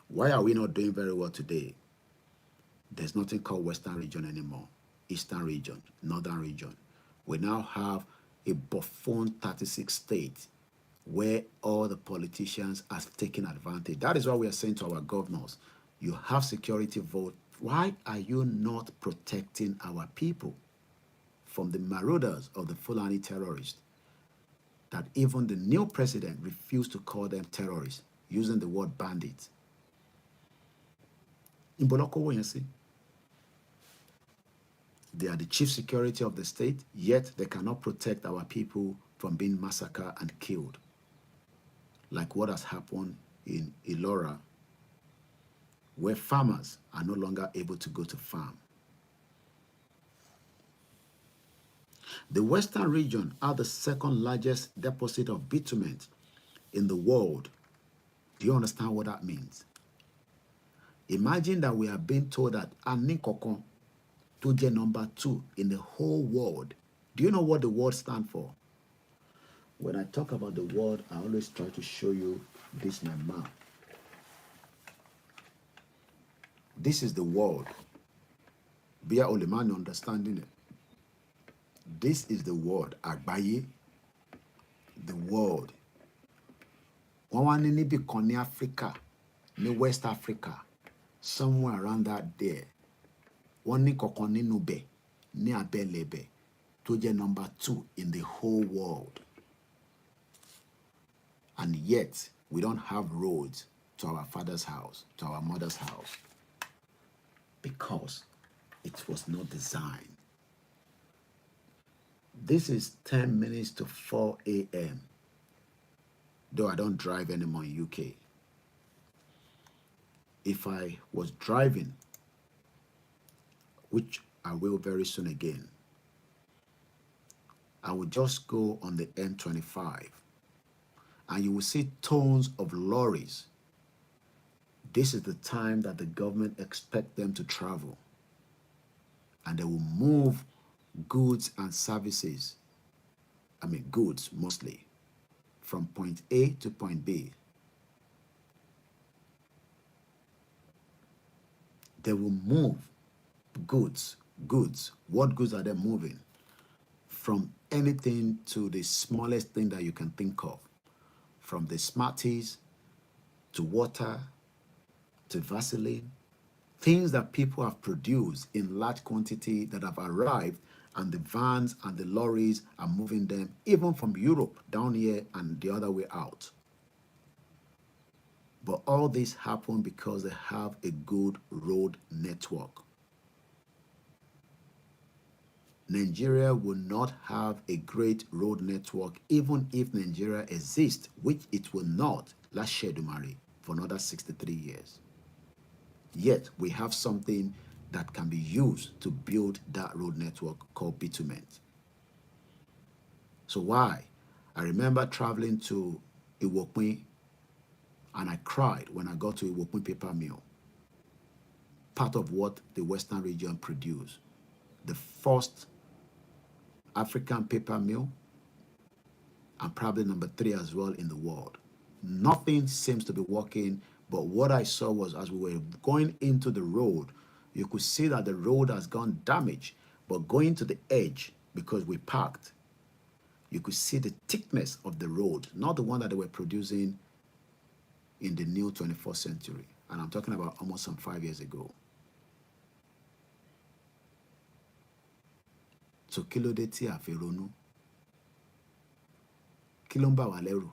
Why are we not doing very well today? There's nothing called Western region anymore. Eastern region, Northern region. We now have a buffoon 36 states where all the politicians are taking advantage. That is what we are saying to our governors. You have security vote. Why are you not protecting our people from the marauders of the Fulani terrorists? That even the new president refused to call them terrorists, using the word bandits. In Boloko, they are the chief security of the state, yet they cannot protect our people from being massacred and killed, like what has happened in Ilora, where farmers are no longer able to go to farm. The Western region are the second largest deposit of bitumen in the world. Do you understand what that means? Imagine that we are being told that Anikokon Toje number 2 in the whole world. Do you know what the word stands for? When I talk about the word, I always try to show you this, my map. This is the world. Bia Olemani understanding it. This is the word. Agbaye. The world. Wọ́n wá ní níbi kan ní Africa, ní West Africa, somewhere around that there. Wọ́n ní kọ̀kan nínú bẹ̀, ní abẹ́lẹ̀bẹ̀, tó jẹ́ number 2 in the whole world. And yet, we don't have roads to our father's house, to our mother's house, because it was not designed. This is 10 minutes to 4 a.m., though I don't drive anymore in UK. If I was driving, which I will very soon again, I would just go on the M25, and you will see tons of lorries. This is the time that the government expects them to travel, and they will move goods and services, goods mostly, from point A to point B. They will move goods. What goods are they moving? From anything to the smallest thing that you can think of. From the Smarties to water to Vaseline. Things that people have produced in large quantity that have arrived, and the vans and the lorries are moving them even from Europe down here and the other way out. But all this happened because they have a good road network. Nigeria will not have a great road network even if Nigeria exists, which it will not, last Shedumari, for another 63 years. Yet we have something that can be used to build that road network called bitumen. So why? I remember traveling to Iwokwe And I cried when I got to Iwokun paper mill, part of what the Western region produced. The first African paper mill, and probably number 3 as well in the world. Nothing seems to be working, but what I saw was as we were going into the road, you could see that the road has gone damaged, but going to the edge, because we parked, you could see the thickness of the road, not the one that they were producing in the new 21st century. And I'm talking about almost some 5 years ago. So kí ló dé tí a fi ronú? Kí ló ń bà wá lẹ́rù?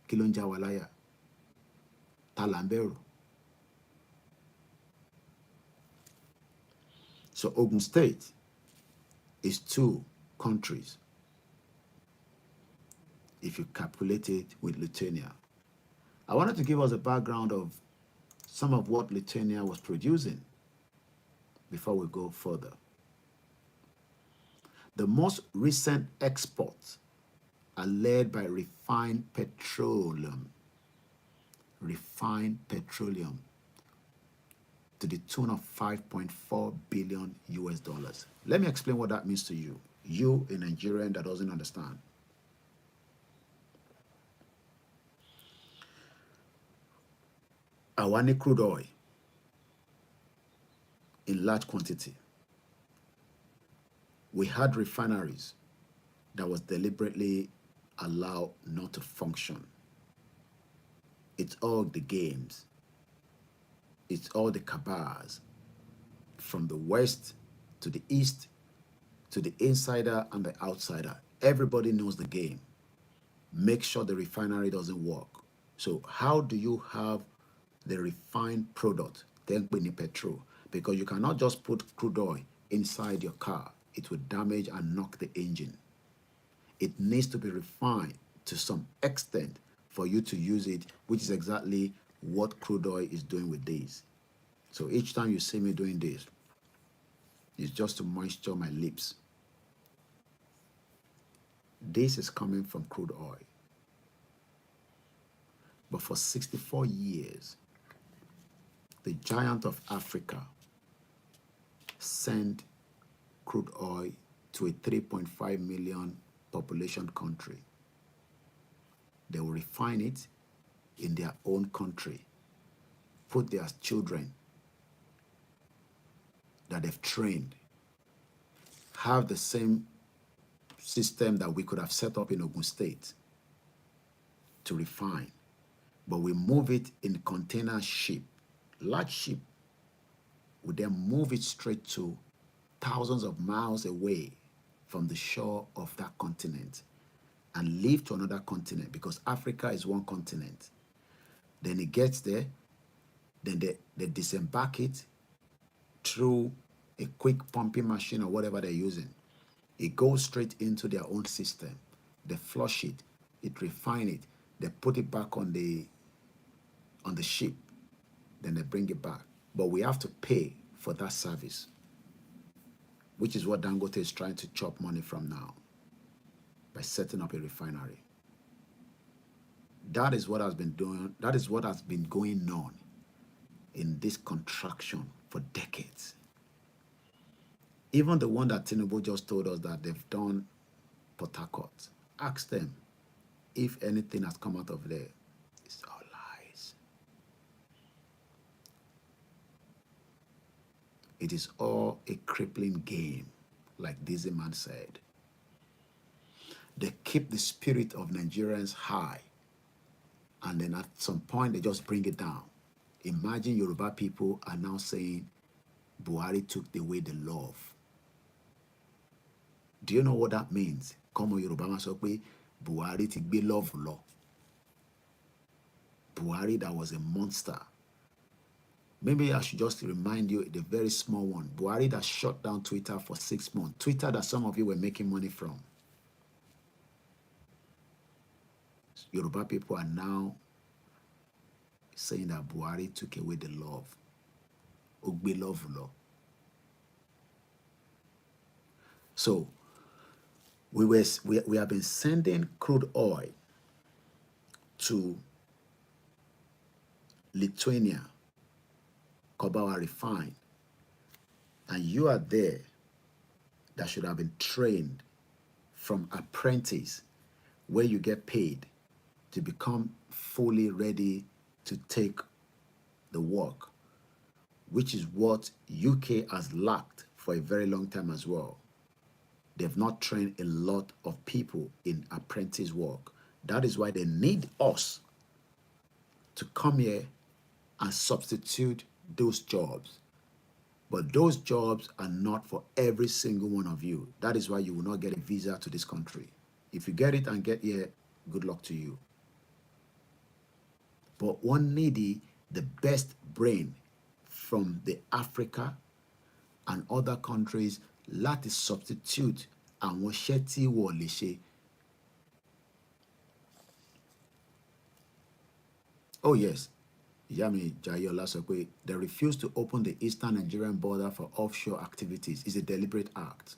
Kí ló ń já wa láyà? Ta là ń bẹ̀rù? So Ogun State is 2 countries if you calculate it with Lithuania. I wanted to give us a background of some of what Lithuania was producing before we go further. The most recent exports are led by refined petroleum to the tune of 5.4 billion US dollars. Let me explain what that means to you, a Nigerian that doesn't understand. Àwa ní crude oil in large quantity. We had refineries that was deliberately allowed not to function. It's all the games. It's all the cabals from the west to the east to the insider and the outsider. Everybody knows the game. Make sure the refinery doesn't work. So how do you have the refined product, then petrol? Because you cannot just put crude oil inside your car. It will damage and knock the engine. It needs to be refined to some extent for you to use it, which is exactly what crude oil is doing with this. So each time you see me doing this, it's just to moisture my lips. This is coming from crude oil. But for 64 years, the giant of Africa sent crude oil to a 3.5 million population country. They will refine it in their own country, put their children that they've trained, have the same system that we could have set up in Ogun State to refine, but we move it in container ship, large ship. We then move it straight to thousands of miles away from the shore of that continent and leave to another continent, because Africa is one continent. Then it gets there, then they disembark it through a quick pumping machine or whatever they're using. It goes straight into their own system. They flush it, refine it, they put it back on the ship, then they bring it back. But we have to pay for that service, which is what Dangote is trying to chop money from now by setting up a refinery. That is what has been doing, that is what has been going on in this contraction for decades. Even the one that Tinubu just told us that they've done Port Harcourt, ask them if anything has come out of there. It's all lies. It is all a crippling game, like Dizzy Man said. They keep the spirit of Nigerians high, and then at some point they just bring it down. Imagine Yoruba people are now saying Buhari took away the love. Do you know what that means? Come on, Yoruba man sọ pé Buhari ti gbé love lọ. Buhari, that was a monster. Maybe I should just remind you the very small one. Buhari that shut down Twitter for 6 months. Twitter that some of you were making money from. Yoruba people are now saying that Buhari took away the love. Ogbe love law. So we have been sending crude oil to Lithuania, Kobawa refined, and you are there that should have been trained from apprentice, where you get paid to become fully ready to take the work, which is what UK has lacked for a very long time as well. They've not trained a lot of people in apprentice work. That is why they need us to come here and substitute those jobs. But those jobs are not for every single one of you. That is why you will not get a visa to this country. If you get it and get here, good luck to you. But one needy the best brain from the Africa and other countries láti substitute àwọn iṣẹ́ tí wọ́n lè ṣe. Oh yes, Yami Jayola sọ pé they refuse to open the eastern Nigerian border for offshore activities is a deliberate act.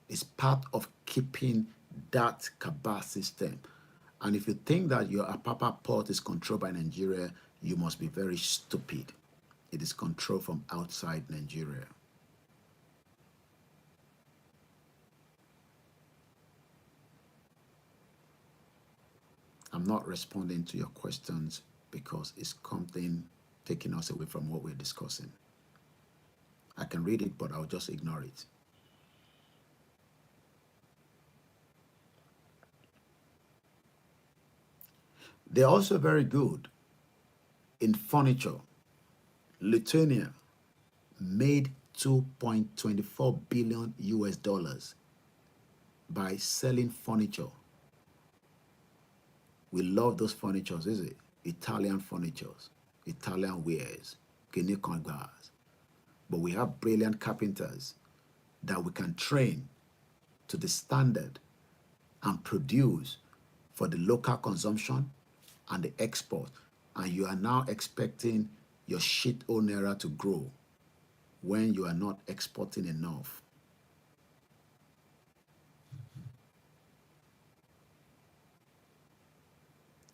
It's part of keeping that cabal system. And if you think that your Apapa port is controlled by Nigeria, you must be very stupid. It is controlled from outside Nigeria. I'm not responding to your questions because it's something taking us away from what we're discussing. I can read it, but I'll just ignore it. They're also very good in furniture. Lithuania made 2.24 billion US dollars by selling furniture. We love those furnitures, is it? Italian furnitures, Italian wares, Guinea congas. But we have brilliant carpenters that we can train to the standard and produce for the local consumption and the export. And you are now expecting your shit naira to grow when you are not exporting enough.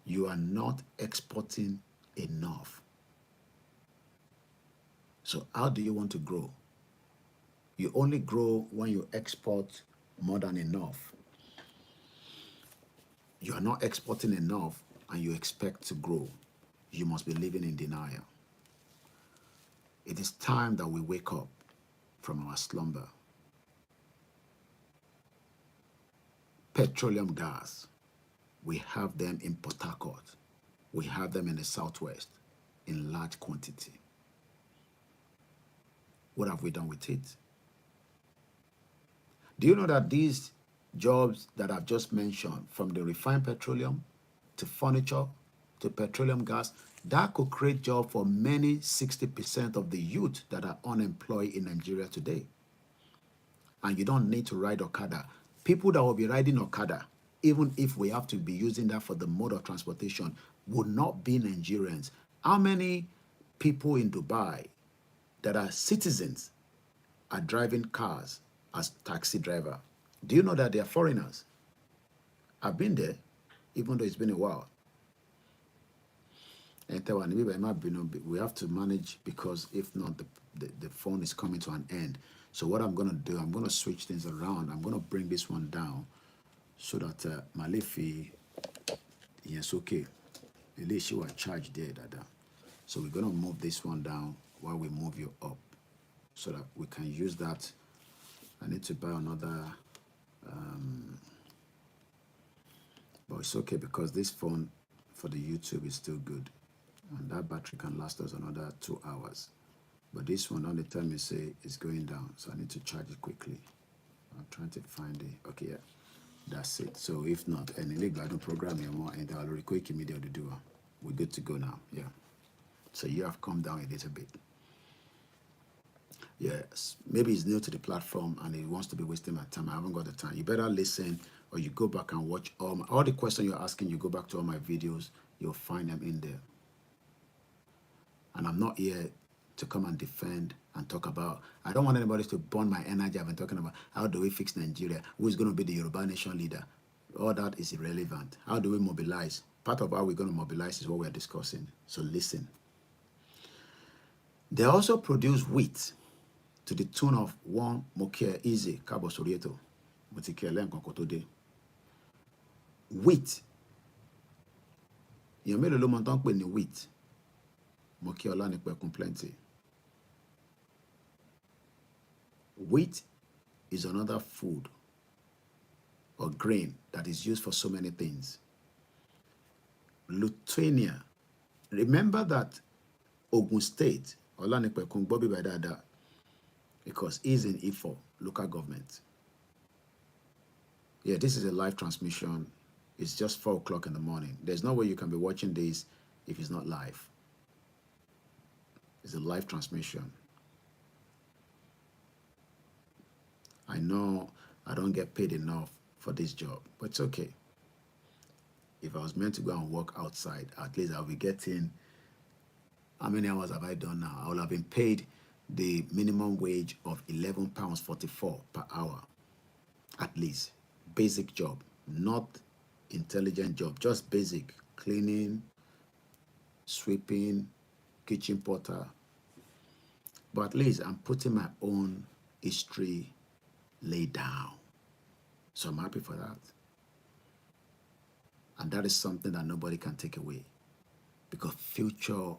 You are not exporting enough. So how do you want to grow? You only grow when you export more than enough. You are not exporting enough and you expect to grow. You must be living in denial. It is time that we wake up from our slumber. Petroleum gas, we have them in Port Harcourt. We have them in the southwest in large quantity. What have we done with it? Do you know that these jobs that I've just mentioned, from the refined petroleum to furniture to petroleum gas, that could create jobs for many 60% of the youth that are unemployed in Nigeria today. And you don't need to ride Okada. People that will be riding Okada, even if we have to be using that for the mode of transportation, would not be Nigerians. How many people in Dubai that are citizens are driving cars as taxi driver? Do you know that they are foreigners? I've been there, even though it's been a while. We have to manage, because if not, the phone is coming to an end. So what I'm going to do, I'm going to switch things around. I'm going to bring this one down so that Malefi, yes, okay. At least you are charged there, Dada. So we're going to move this one down while we move you up so that we can use that. I need to buy another, but it's okay because this phone for the YouTube is still good. And that battery can last us another 2 hours. But this one, on the time you say is going down, so I need to charge it quickly. I'm trying to find it. Okay, yeah, that's it. So if not, any legal don't program anymore, and I'll record Koikimedia to do. We're good to go now. Yeah. So you have come down a little bit. Yes, maybe he's new to the platform and he wants to be wasting my time. I haven't got the time. You better listen, or you go back and watch all the questions you're asking. You go back to all my videos. You'll find them in there. And I'm not here to come and defend and talk about. I don't want anybody to burn my energy. I've been talking about how do we fix Nigeria? Who is going to be the Yoruba nation leader? All that is irrelevant. How do we mobilize? Part of how we're going to mobilize is what we're discussing. So listen. They also produce wheat to the tune of 1 mokia easy cabo sorieto. Wheat. You made a low tán pè ní wheat. Mokia ọlá nípẹ̀kun plenty. Wheat is another food or grain that is used for so many things. Lithuania. Remember that Ogun State, Olanipekun Bobby Badada, because he's in Ifo, local government. Yeah, this is a live transmission. It's just 4 o'clock in the morning. There's no way you can be watching this if it's not live. It's a live transmission. I know I don't get paid enough for this job, but it's okay. If I was meant to go and work outside, at least I'll be getting, how many hours have I done now? I will have been paid the minimum wage of £11.44 per hour, at least. Basic job, not intelligent job, just basic cleaning, sweeping, kitchen porter. But at least I'm putting my own history laid down. So I'm happy for that. And that is something that nobody can take away, because future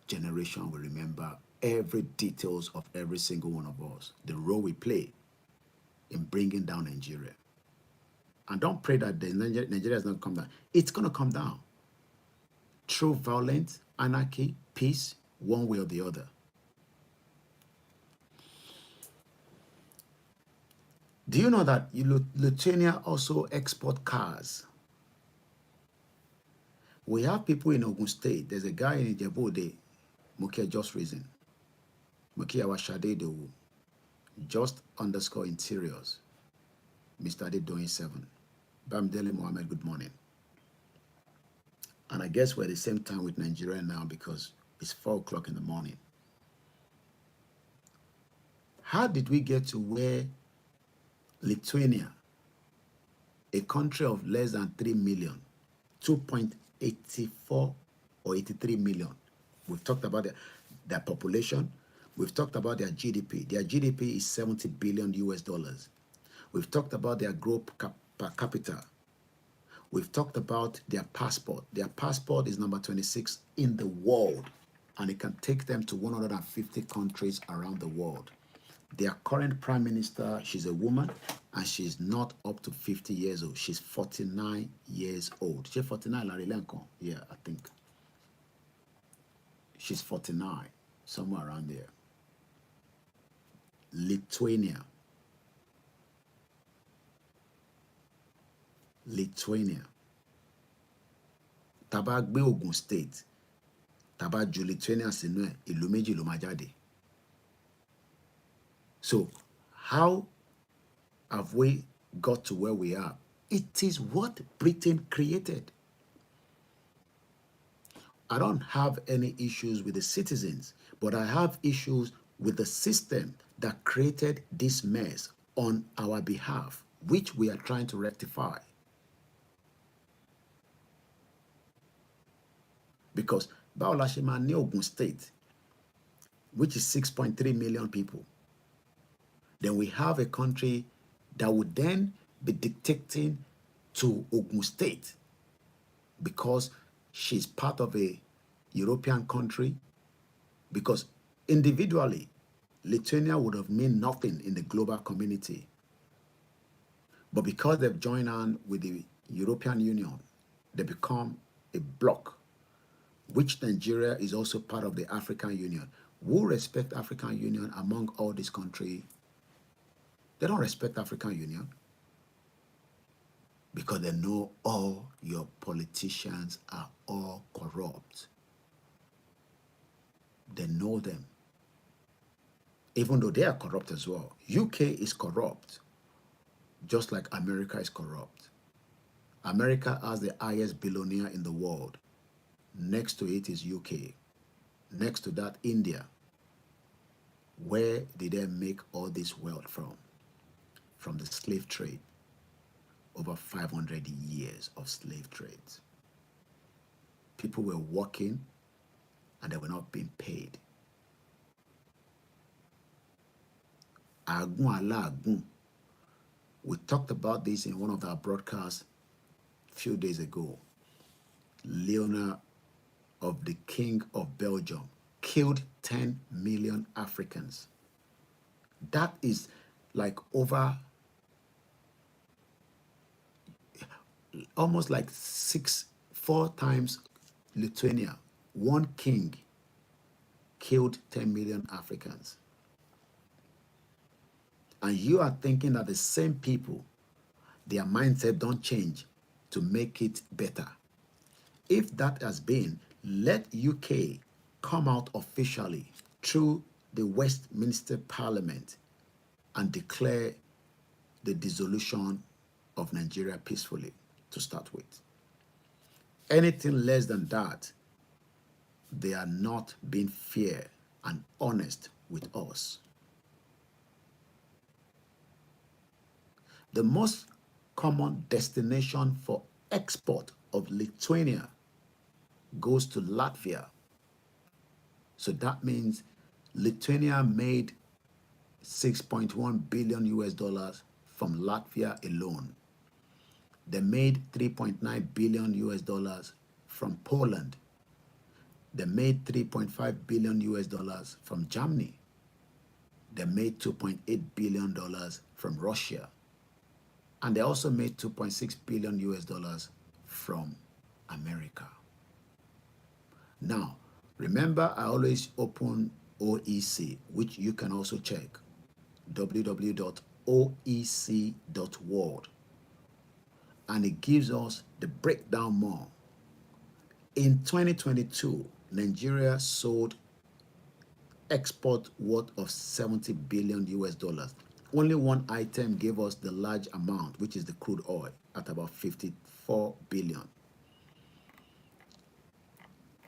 generation will remember every details of every single one of us, the role we play in bringing down Nigeria. And don't pray that Nigeria is not come down. It's going to come down through violence, anarchy, peace, one way or the other. Do you know that Lithuania also export cars? We have people in Ogun State. There's a guy in Ijebu, Mukia just risen. Mukia Washade Dewu, just underscore interiors. Mr. Adedoyin 7. Bamdele Mohammed, good morning. And I guess we're at the same time with Nigeria now because it's 4 o'clock in the morning. How did we get to where Lithuania, a country of less than 3 million, 2.84 or 83 million. We've talked about their population. We've talked about their GDP. Their GDP is 70 billion US dollars. We've talked about their growth per capita. We've talked about their passport. Their passport is number 26 in the world, and it can take them to 150 countries around the world. Their current prime minister, she's a woman, and she's not up to 50 years old. She's 49 years old. She's 49, Larry Lenko. Yeah, I think. She's 49, somewhere around there. Lithuania. Lithuania. Taba gbé Ogun State. Taba ju Lithuania sínú ẹ̀, ìlú méjì ló máa jáde. So, how have we got to where we are? It is what Britain created. I don't have any issues with the citizens, but I have issues with the system that created this mess on our behalf, which we are trying to rectify. Because báwo la ṣe máa ní Ogun State, which is 6.3 million people, then we have a country that would then be dictating to Ogun State because she's part of a European country, because individually, Lithuania would have meant nothing in the global community. But because they've joined on with the European Union, they become a bloc, which Nigeria is also part of the African Union. Who respect African Union among all these countries? They don't respect African Union because they know all your politicians are all corrupt. They know them. Even though they are corrupt as well. UK is corrupt, just like America is corrupt. America has the highest billionaire in the world. Next to it is UK. Next to that, India. Where did they make all this wealth from? From the slave trade. Over 500 years of slave trade. People were working and they were not being paid. Agun ala agun. We talked about this in one of our broadcasts a few days ago. Leonard of the King of Belgium killed 10 million Africans. That is like over, almost like 4 times Lithuania. One king killed 10 million Africans. And you are thinking that the same people, their mindset don't change to make it better. If that has been, let UK come out officially through the Westminster Parliament and declare the dissolution of Nigeria peacefully to start with. Anything less than that, they are not being fair and honest with us. The most common destination for export of Lithuania goes to Latvia. So that means Lithuania made 6.1 billion US dollars from Latvia alone. They made 3.9 billion US dollars from Poland. They made 3.5 billion US dollars from Germany. They made 2.8 billion dollars from Russia. And they also made 2.6 billion US dollars from America. Now, remember, I always open OEC, which you can also check, www.oec.world. And it gives us the breakdown more. In 2022, Nigeria sold export worth of 70 billion US dollars. Only one item gave us the large amount, which is the crude oil, at about 54 billion.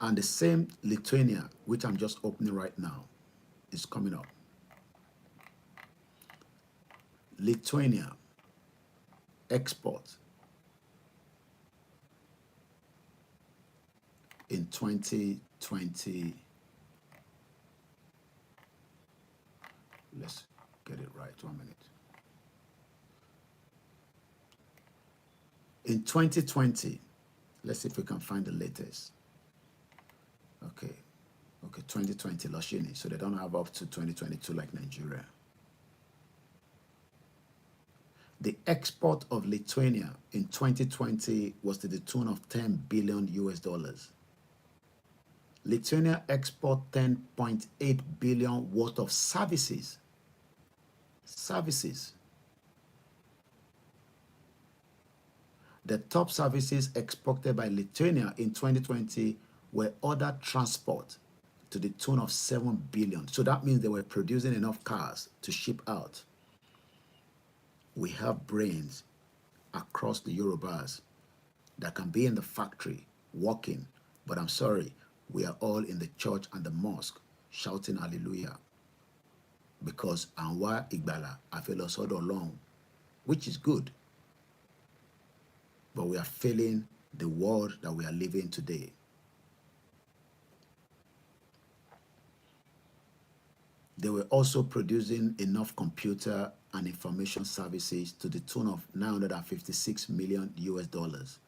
And the same Lithuania, which I'm just opening right now, is coming up. Lithuania export in 2020. Let's get it right, 1 minute. In 2020, let's see if we can find the latest. Okay, 2020, Lashini. So they don't have up to 2022 like Nigeria. The export of Lithuania in 2020 was to the tune of 10 billion US dollars. Lithuania export 10.8 billion worth of services. Services. The top services exported by Lithuania in 2020 were other transport to the tune of 7 billion. So that means they were producing enough cars to ship out. We have brains across the Yorubas that can be in the factory working, but I'm sorry, we are all in the church and the mosque shouting hallelujah because Anwa Igbala Afelosodo long, which is good, but we are failing the world that we are living today. They were also producing enough computer and information services to the tune of 956 million US dollars.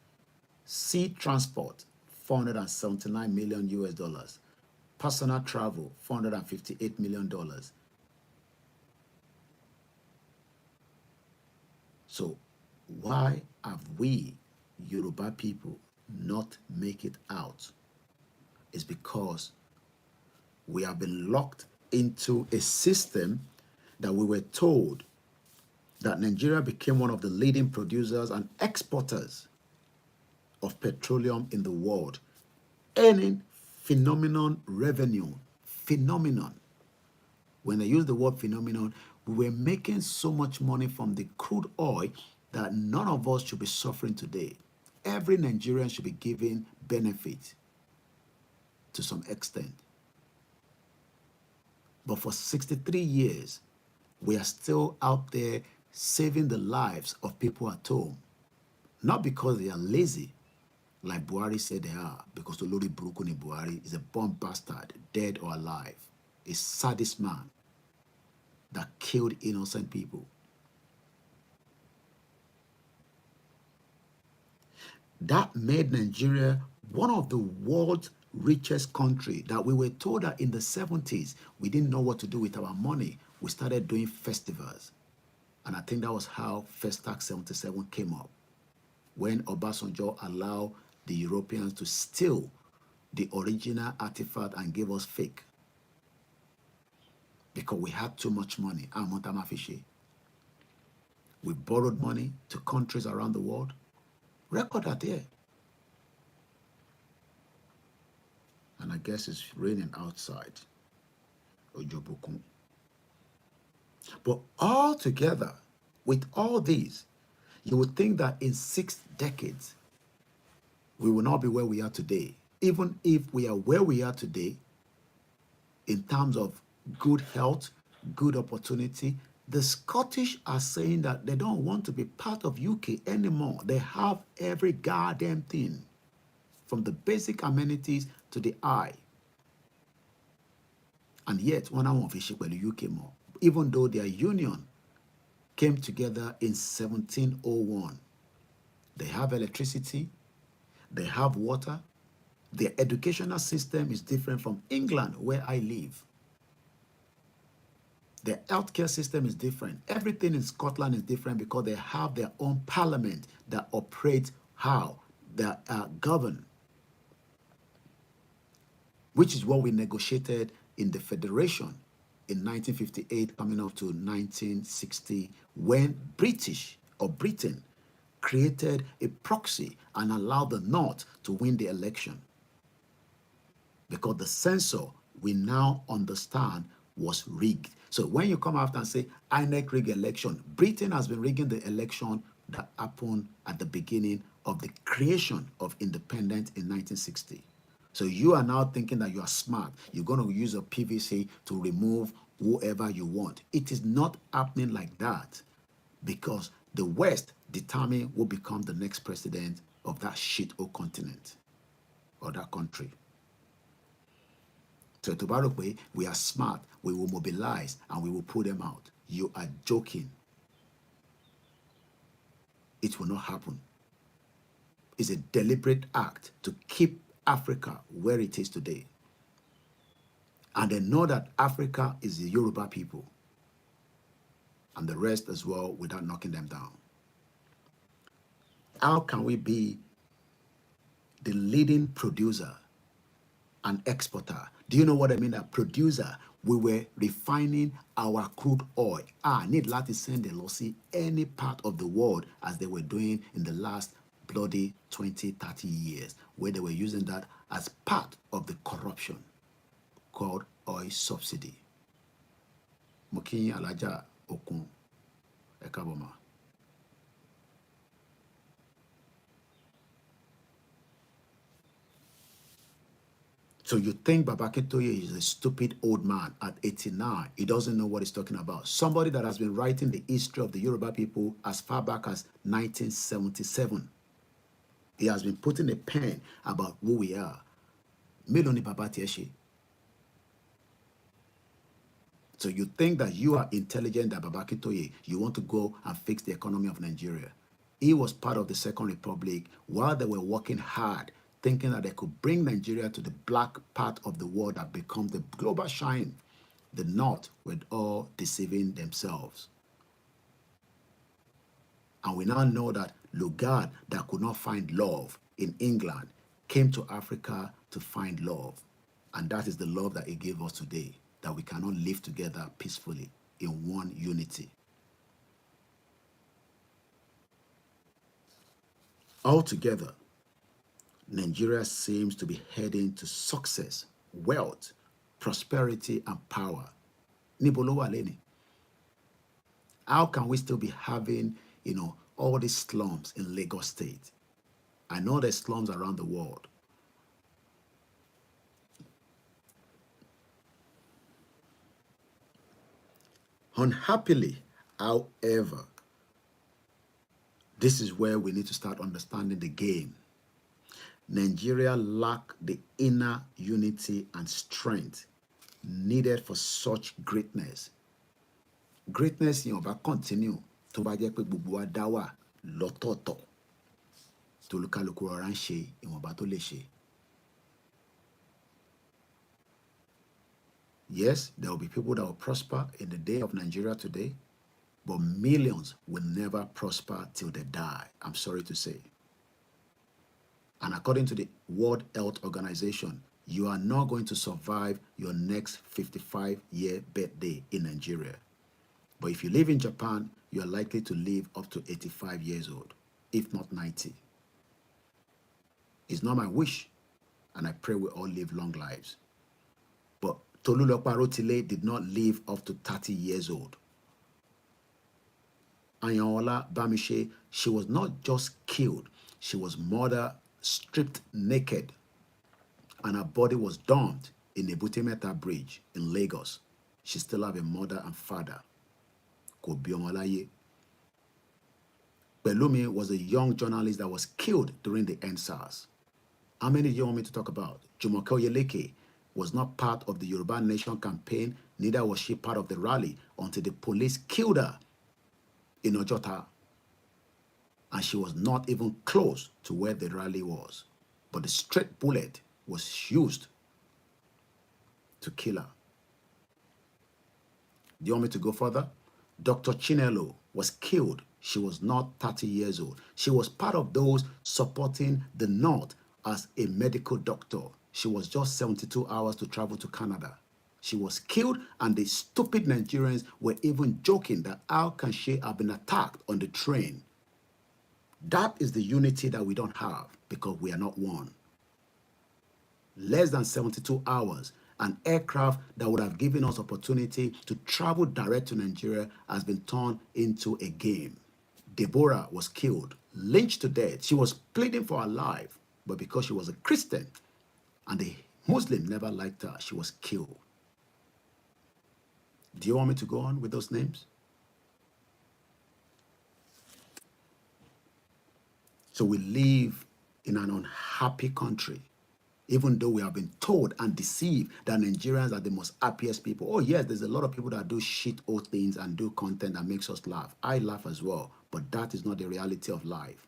Sea transport, 479 million US dollars. Personal travel, $458 million. So why have we, Yoruba people, not make it out? It's because we have been locked into a system that we were told that Nigeria became one of the leading producers and exporters of petroleum in the world, earning phenomenon revenue. Phenomenon. When I use the word phenomenon, we were making so much money from the crude oil that none of us should be suffering today. Every Nigerian should be given benefit to some extent. But for 63 years, we are still out there saving the lives of people at home. Not because they are lazy, like Buhari said they are, because Olori Burúkú Buhari is a born bastard, dead or alive, a sadist man that killed innocent people. That made Nigeria one of the world's richest country, that we were told that in the 70s, we didn't know what to do with our money. We started doing festivals. And I think that was how Festac 77 came up, when Obasanjo allowed the Europeans to steal the original artifact and give us fake, because we had too much money. We borrowed money to countries around the world. Record are there. And I guess it's raining outside. Ojobokun. But all together, with all these, you would think that in 6 decades, we will not be where we are today. Even if we are where we are today, in terms of good health, good opportunity, the Scottish are saying that they don't want to be part of UK anymore. They have every goddamn thing, from the basic amenities to the eye. And yet, one of the UK more, even though their union came together in 1701. They have electricity, they have water. Their educational system is different from England, where I live. Their healthcare system is different. Everything in Scotland is different because they have their own parliament that operates how? That govern, which is what we negotiated in the Federation in 1958 coming up to 1960, when Britain created a proxy and allowed the North to win the election. Because the censor, we now understand, was rigged. So when you come after and say INEC rigged election, Britain has been rigging the election that happened at the beginning of the creation of independence in 1960. So you are now thinking that you are smart. You're going to use a PVC to remove whoever you want. It is not happening like that, because the West determine who become the next president of that shithole continent or that country. So to Barokwe, we are smart, we will mobilize, and we will pull them out. You are joking. It will not happen. It's a deliberate act to keep Africa where it is today. And they know that Africa is the Yoruba people, and the rest as well, without knocking them down. How can we be the leading producer and exporter? Do you know what I mean? A producer, we were refining our crude oil. Need láti send the lossy any part of the world, as they were doing in the last bloody 20, 30 years, where they were using that as part of the corruption called oil subsidy. Mokinyi Alaja Okun Ekaboma. So you think Baba Akintoye is a stupid old man at 89. He doesn't know what he's talking about. Somebody that has been writing the history of the Yoruba people as far back as 1977. He has been putting a pen about who we are. Meloni Baba Tieshe. So you think that you are intelligent, that Baba Akintoye, you want to go and fix the economy of Nigeria. He was part of the Second Republic while they were working hard, thinking that they could bring Nigeria to the black part of the world that become the global shine. The North were all deceiving themselves. And we now know that Lugard, that could not find love in England, came to Africa to find love. And that is the love that he gave us today, that we cannot live together peacefully in one unity. Altogether, Nigeria seems to be heading to success, wealth, prosperity, and power. Nibolowa Leni. How can we still be having, all these slums in Lagos State? I know there's slums around the world. Unhappily, however, this is where we need to start understanding the game. Nigeria lacked the inner unity and strength needed for such greatness. Greatness yẹn ò bá continue tó bá jẹ́ pé gbogbo wa dá wà lọ́tọ̀ọ̀tọ̀ tolúkálùkù rọra ń ṣe ìwọ̀nba tó lè ṣe. Yes, there will be people that will prosper in the day of Nigeria today, but millions will never prosper till they die. I'm sorry to say. And according to the World Health Organization, you are not going to survive your next 55-year birthday in Nigeria. But if you live in Japan, you are likely to live up to 85 years old, if not 90. It's not my wish, and I pray we all live long lives. But Tolulopa Rotile did not live up to 30 years old. Anyaola Bamishe, she was not just killed, she was murdered, stripped naked, and her body was dumped in the Butemeta Bridge in Lagos. She still have a mother and father. Kobiomolaye. Pelumi was a young journalist that was killed during the EndSARS. How many do you want me to talk about? Jumoke Oyeleke was not part of the Yoruba Nation campaign, neither was she part of the rally until the police killed her in Ojota. And she was not even close to where the rally was. But the straight bullet was used to kill her. Do you want me to go further? Dr. Chinelo was killed. She was not 30 years old. She was part of those supporting the North as a medical doctor. She was just 72 hours to travel to Canada. She was killed, and the stupid Nigerians were even joking that how can she have been attacked on the train? That is the unity that we don't have because we are not one. Less than 72 hours, an aircraft that would have given us opportunity to travel direct to Nigeria has been turned into a game. Deborah was killed, lynched to death. She was pleading for her life, but because she was a Christian and the Muslim never liked her, she was killed. Do you want me to go on with those names? So we live in an unhappy country, even though we have been told and deceived that Nigerians are the most happiest people. Oh yes, there's a lot of people that do shit old things and do content that makes us laugh. I laugh as well, but that is not the reality of life.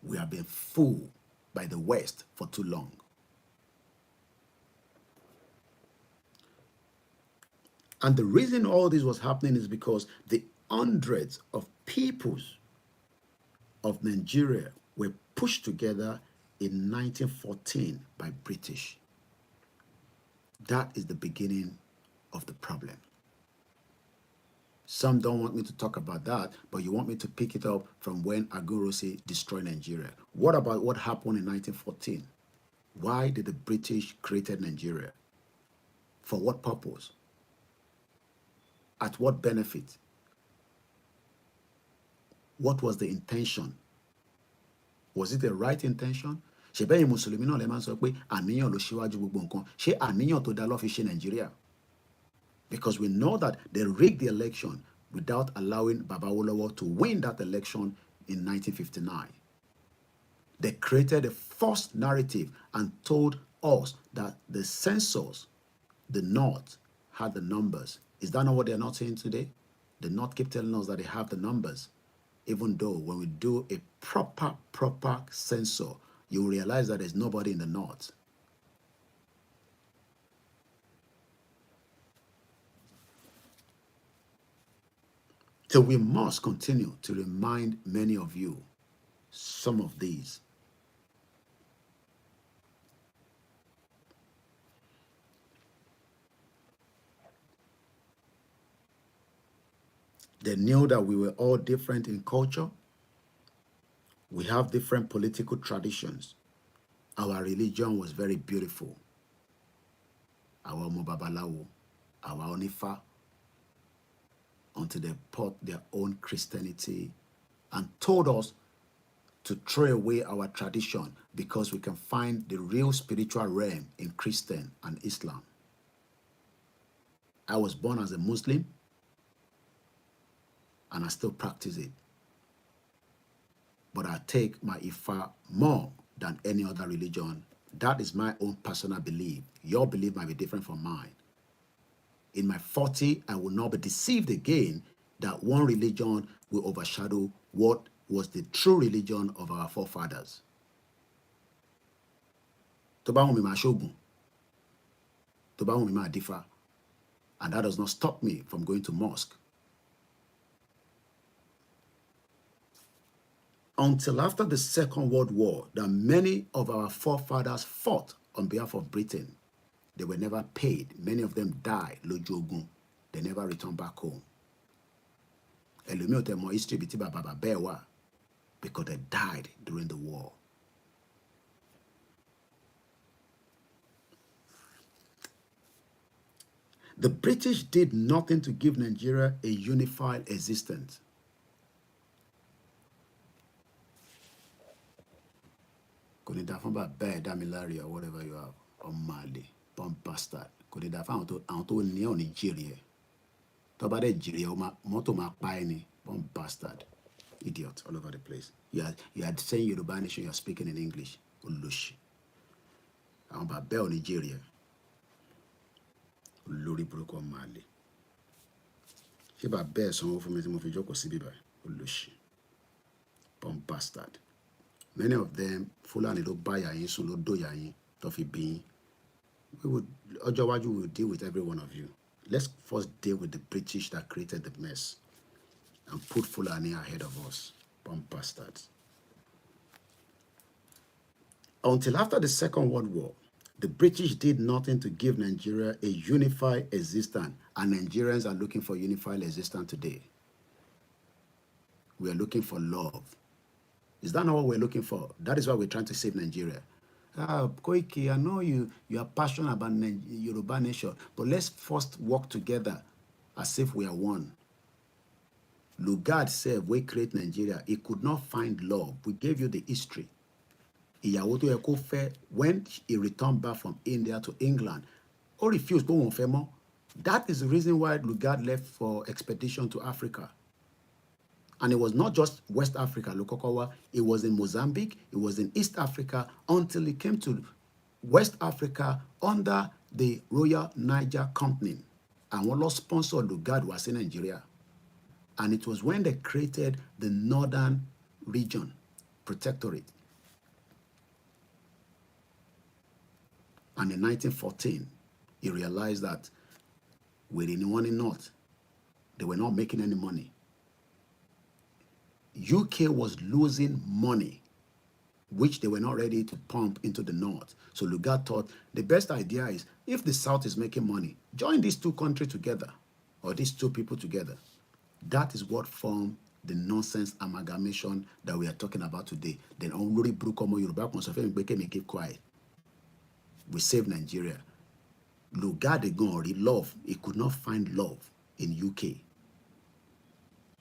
We have been fooled by the West for too long. And the reason all this was happening is because the hundreds of peoples of Nigeria were pushed together in 1914 by British. That is the beginning of the problem. Some don't want me to talk about that, but you want me to pick it up from when Agurosi destroyed Nigeria. What about what happened in 1914? Why did the British create Nigeria? For what purpose? At what benefit? What was the intention? Was it the right intention? Ṣé bẹ́yìn Mùsùlùmí náà lè máa ń sọ pé àníyàn ló ṣíwájú gbogbo nǹkan? Ṣé àníyàn tó dá ló fi ṣe Nàìjíríà? Because we know that they rigged the election without allowing Baba Awolowo to win that election in 1959. They created a false narrative and told us that the censors, the North, had the numbers. Is that not what they're not saying today? The North keep telling us that they have the numbers. Even though when we do a proper censor, you will realize that there's nobody in the North. So we must continue to remind many of you some of these. They knew that we were all different in culture. We have different political traditions. Our religion was very beautiful. Our Mobabalawo, our Onifa, until they brought their own Christianity and told us to throw away our tradition because we can find the real spiritual realm in Christian and Islam. I was born as a Muslim and I still practice it. but I take my Ifa more than any other religion. That is my own personal belief. Your belief might be different from mine. In my 40, I will not be deceived again that one religion will overshadow what was the true religion of our forefathers. Tó bá wù mí máa ṣoògùn, tó bá wù mí máa dífá, and that does not stop me from going to mosque. Until after the Second World War, that many of our forefathers fought on behalf of Britain. They were never paid. Many of them died lójú ogun. They never returned back home. Ẹlòmíì ò tẹ̀ mọ history bí tí bàbá bàbá ẹ̀ wà, because they died during the war. The British did nothing to give Nigeria a unified existence. Kò ní dá fún bàbá ẹ̀ Dámiláre or whatever you have, ọmọ àlè, bomb bastard. Kò ní dá fún àwọn tó ní ọ̀ ní jèrè ẹ̀. Tó bá dẹ̀ jèrè ẹ̀, mọ́tò máa pa ẹ́ ni, bomb bastard. Idiot all over the place. You are saying Yoruba nation, you are speaking in English. Olóṣì. Àwọn bàbá ẹ̀ ò ní jèrè ẹ̀. Olórí burúkú ọmọ àlè. Ṣé bàbá ẹ̀ sanwó fún mi tí mo fi jókòó sí bíbá? Olóṣì. Bomb bastard. Many of them, Fulani ló bá ìyá yín sùn, ló dóyà yín, tó fi bí yín. Ọjọ́ iwájú we will deal with every one of you. Let's first deal with the British that created the mess and put Fulani ahead of us. Bomb bastards. Until after the Second World War, the British did nothing to give Nigeria a unified existence, and Nigerians are looking for unified existence today. We are looking for love. Is that not what we're looking for? That is why we're trying to save Nigeria. Koiki, I know you are passionate about Yoruba nation, but let's first work together as if we are one. Lugard said, we create Nigeria. He could not find love. We gave you the history. Ìyàwó tó yẹ kó fẹ́, when he returned back from India to England, ó refused pé òun ò fẹ́ mọ́. That is the reason why Lugard left for expedition to Africa. And it was not just West Africa, Lokokowa. It was in Mozambique. It was in East Africa until he came to West Africa under the Royal Niger Company. And one lost sponsor Lugard was in Nigeria. And it was when they created the Northern Region Protectorate. And in 1914, he realized that with anyone in North, they were not making any money. UK was losing money, which they were not ready to pump into the North. So Lugard thought the best idea is, if the South is making money, join these two countries together, or these two people together. That is what formed the nonsense amalgamation that we are talking about today. Then Olori Brukomo Yoruba keep quiet. We save Nigeria. Lugard again love. He could not find love in UK.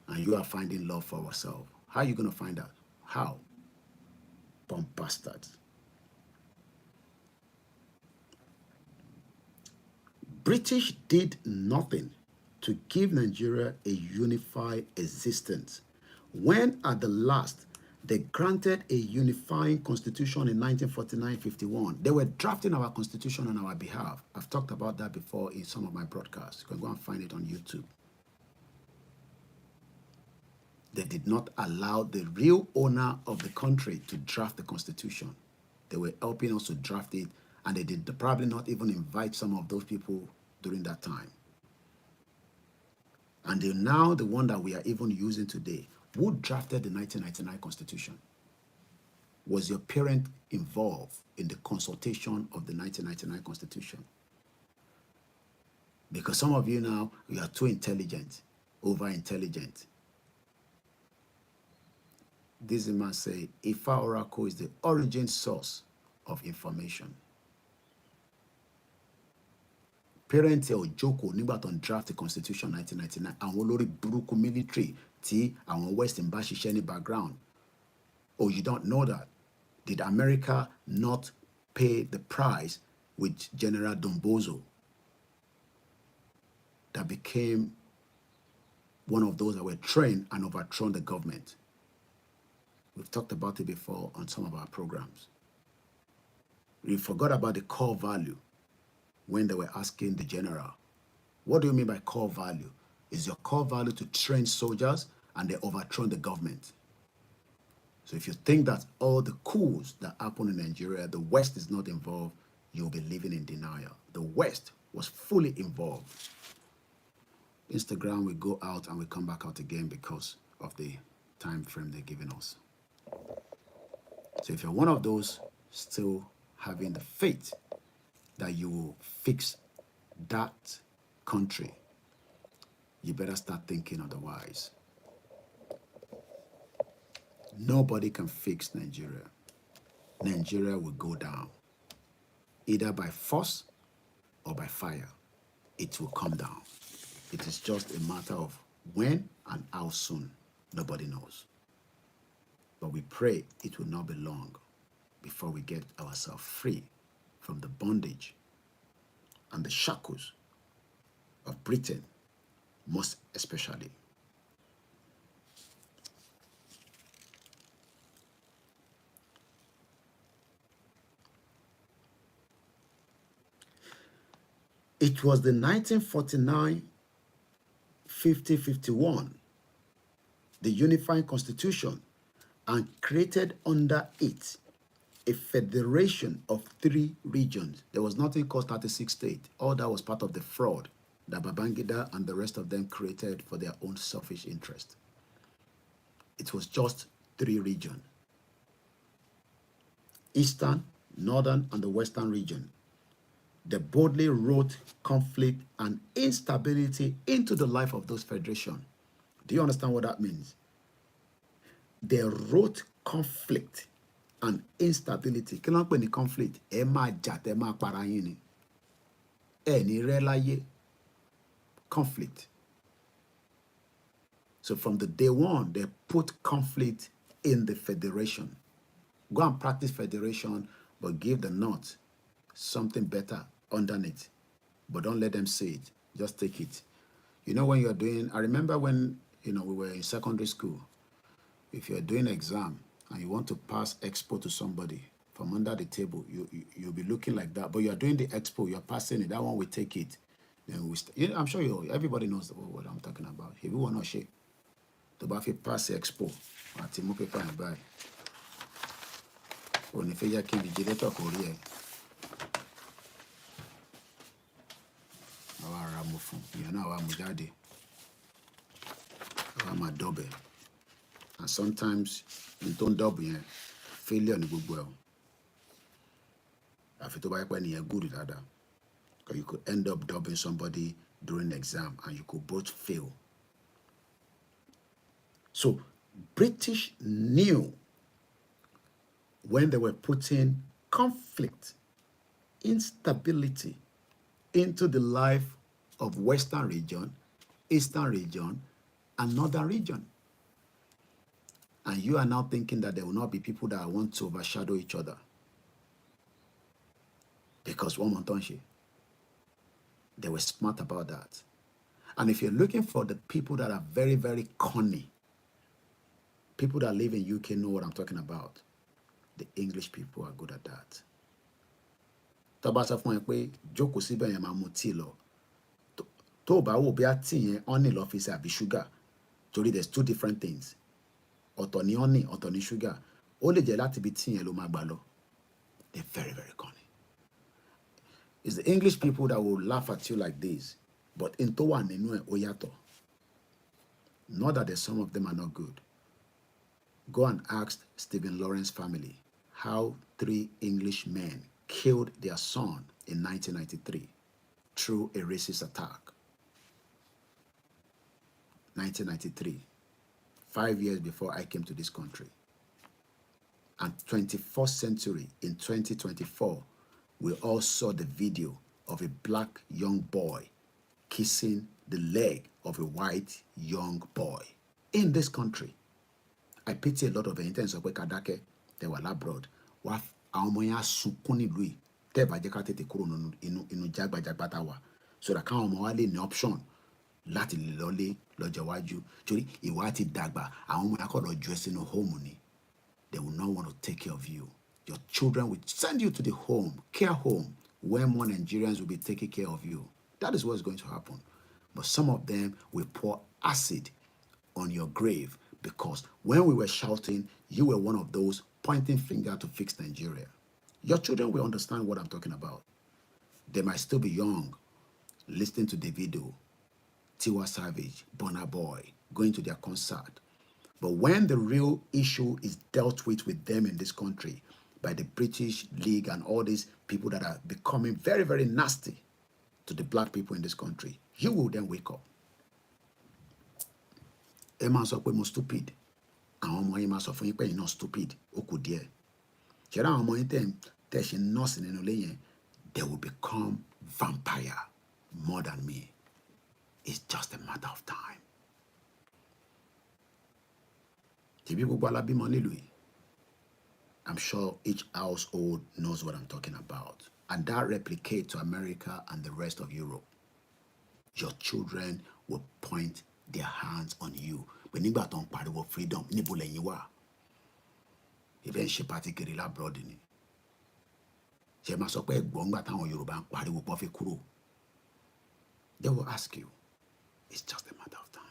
And you are finding love for ourselves. How are you going to find out? How? Bomb bastards. British did nothing to give Nigeria a unified existence. When at the last they granted a unifying constitution in 1949-51, they were drafting our constitution on our behalf. I've talked about that before in some of my broadcasts. You can go and find it on YouTube. They did not allow the real owner of the country to draft the constitution. They were helping us to draft it, and they did probably not even invite some of those people during that time. And they're now the one that we are even using today. Who drafted the 1999 constitution? Was your parent involved in the consultation of the 1999 constitution? Because some of you now, you are too intelligent, over-intelligent. This man say, Ifa Oracle is the origin source of information. Parents ò jókòó nígbà tó ń draft the constitution 1999. Àwọn olórí burúkú military tí àwọn West ń bá ṣiṣẹ́ ní background. Oh, you don't know that? Did America not pay the price with General Dombozo that became one of those that were trained and overthrown the government? We've talked about it before on some of our programs. We forgot about the core value when they were asking the general, what do you mean by core value? Is your core value to train soldiers and they overthrow the government? So if you think that all the coups that happen in Nigeria, the West is not involved, you'll be living in denial. The West was fully involved. Instagram will go out and we come back out again because of the time frame they're giving us. So if you're one of those still having the faith that you will fix that country, you better start thinking otherwise. Nobody can fix Nigeria. Nigeria will go down, either by force or by fire. It will come down. It is just a matter of when and how soon. Nobody knows. But we pray it will not be long before we get ourselves free from the bondage and the shackles of Britain, most especially. It was the 1949, 50-51, the unifying constitution, and created under it a federation of 3 regions. There was nothing called 36 states. All that was part of the fraud that Babangida and the rest of them created for their own selfish interest. It was just 3 regions: Eastern, Northern, and the Western region. They boldly wrote conflict and instability into the life of those federations. Do you understand what that means? They wrote conflict and instability. Kí ló ń pè ní conflict? Ẹ máa jà, ẹ máa para yín ni. Ẹ ní rẹ́ láyé. Conflict. So from the day one, they put conflict in the federation. Go and practice federation, but give the North something better underneath. But don't let them say it. Just take it. You know, when you're doing, I remember when, we were in secondary school. If you're doing exam and you want to pass expo to somebody from under the table, you'll be looking like that. But you're doing the expo, you're passing it. That one will take it. Then I'm sure everybody knows what I'm talking about. If you want to share, the Buffy pass the expo, at Timo paper and buy. When if you can vigilator Korea, our Ramufun, you know, I'm Mujadi, I'm a double. And sometimes you don't double, failure in the good well. If you buy when you're good at that, because you could end up dubbing somebody during the exam and you could both fail. So British knew when they were putting conflict, instability into the life of Western region, Eastern region, and Northern region. And you are now thinking that there will not be people that want to overshadow each other. Because one montonshi, they were smart about that. And if you're looking for the people that are very, very cunning, people that live in UK know what I'm talking about. The English people are good at that. Tabasa fún ẹ pé jókòó síbẹ̀ yẹn máa mu tíì lọ. Tó bá wò bí a tíì yẹn honey lọ fi ṣe àbí sugar. Torí there's 2 different things. Ọ̀tọ̀ ni honey, ọ̀tọ̀ ni sugar. Ó lè jẹ́ láti bí tíì yẹn ló máa gbà lọ. They're very, very cunning. It's the English people that will laugh at you like this. But in tó wà nínú ẹ̀ ó yàtọ̀. Not that some of them are not good. Go and ask Stephen Lawrence's family how 3 English men killed their son in 1993 through a racist attack. 1993, 5 years before I came to this country. And 21st century, in 2024, we all saw the video of a black young boy kissing the leg of a white young boy in this country. I pity a lot of the interns of Kadake, they were abroad. Wa àwọn sunkún nílùú yìí tẹ́ bá jẹ́ ká tètè kúrò nínú jágbàjàgbàtà wa so that káwọn ọmọ wa lè ní option láti lè lọ́jọ́ iwájú torí ìwà ti dàgbà àwọn ọmọ akọ́ lọ ju ẹ sínú home ni they will not want to take care of you. Your children will send you to the home, care home, where more Nigerians will be taking care of you. That is what's going to happen. But some of them will pour acid on your grave because when we were shouting, you were one of those pointing finger to fix Nigeria. Your children will understand what I'm talking about. They might still be young, listening to Davido, Tiwa Savage, Burna Boy, going to their concert. But when the real issue is dealt with them in this country by the British League and all these people that are becoming very, very nasty to the black people in this country, you will then wake up. Ẹ máa sọ pé mo stupid. Àwọn ọmọ yín máa sọ fún yín pé yín náà stupid. Ó kù díẹ̀. Ṣẹ̀dá àwọn ọmọ yín tẹ̀ ṣe nọ́ọ̀sì nínú ilé yẹn, they will become vampire more than me. It's just a matter of time. I'm sure each household knows what I'm talking about. And that replicates to America and the rest of Europe. Your children will point their hands on you. But nígbà tó ń pariwo freedom, níbo lẹ́yìn wà? Ibẹ̀ ń ṣe pàtí abroad ni. Ṣé máa sọ pé ẹ̀gbọ́n nígbà táwọn Yorùbá ń pariwo pọ́ fi kúrò? They will ask you. It's just a matter of time.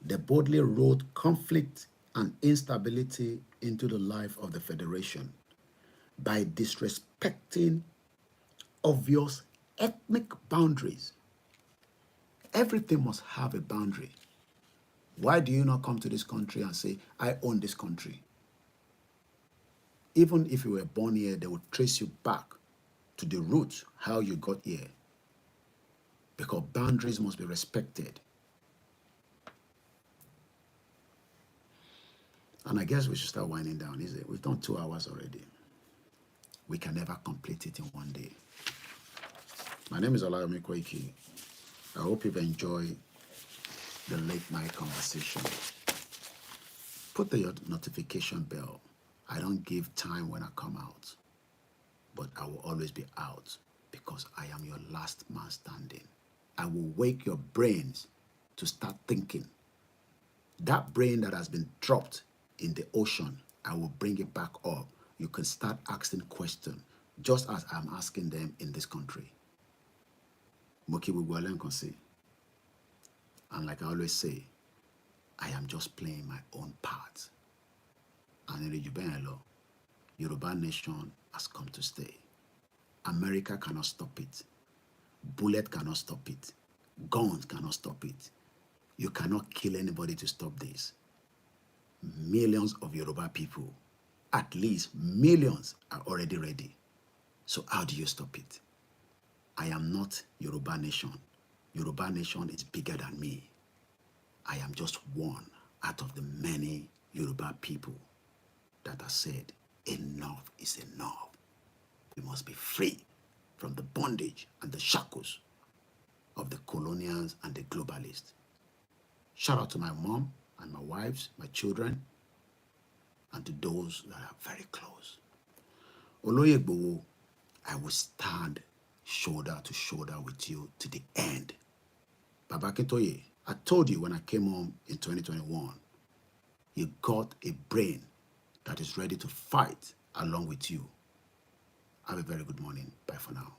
They boldly wrote conflict and instability into the life of the Federation by disrespecting obvious ethnic boundaries. Everything must have a boundary. Why do you not come to this country and say, I own this country? Even if you were born here, they will trace you back to the roots, how you got here. Because boundaries must be respected. And I guess we should start winding down, is it? We've done 2 hours already. We can never complete it in one day. My name is OLAYOMI KOIKI. I hope you've enjoyed the late night conversation. Put the notification bell. I don't give time when I come out, but I will always be out because I am your last man standing. I will wake your brains to start thinking. That brain that has been dropped in the ocean, I will bring it back up. You can start asking questions, just as I'm asking them in this country. And like I always say, I am just playing my own part. And in the Yoruba nation has come to stay. America cannot stop it. Bullet cannot stop it. Guns cannot stop it. You cannot kill anybody to stop this. Millions of Yoruba people, at least millions, are already ready. So how do you stop it? I am not Yoruba nation. Yoruba nation is bigger than me. I am just one out of the many Yoruba people that have said, enough is enough. We must be free from the bondage and the shackles of the colonials and the globalists. Shout out to my mom and my wives, my children, and to those that are very close. Oloye Igboho, I will stand shoulder to shoulder with you to the end. Baba Akintoye, I told you when I came home in 2021, you got a brain that is ready to fight along with you. Have a very good morning. Bye for now.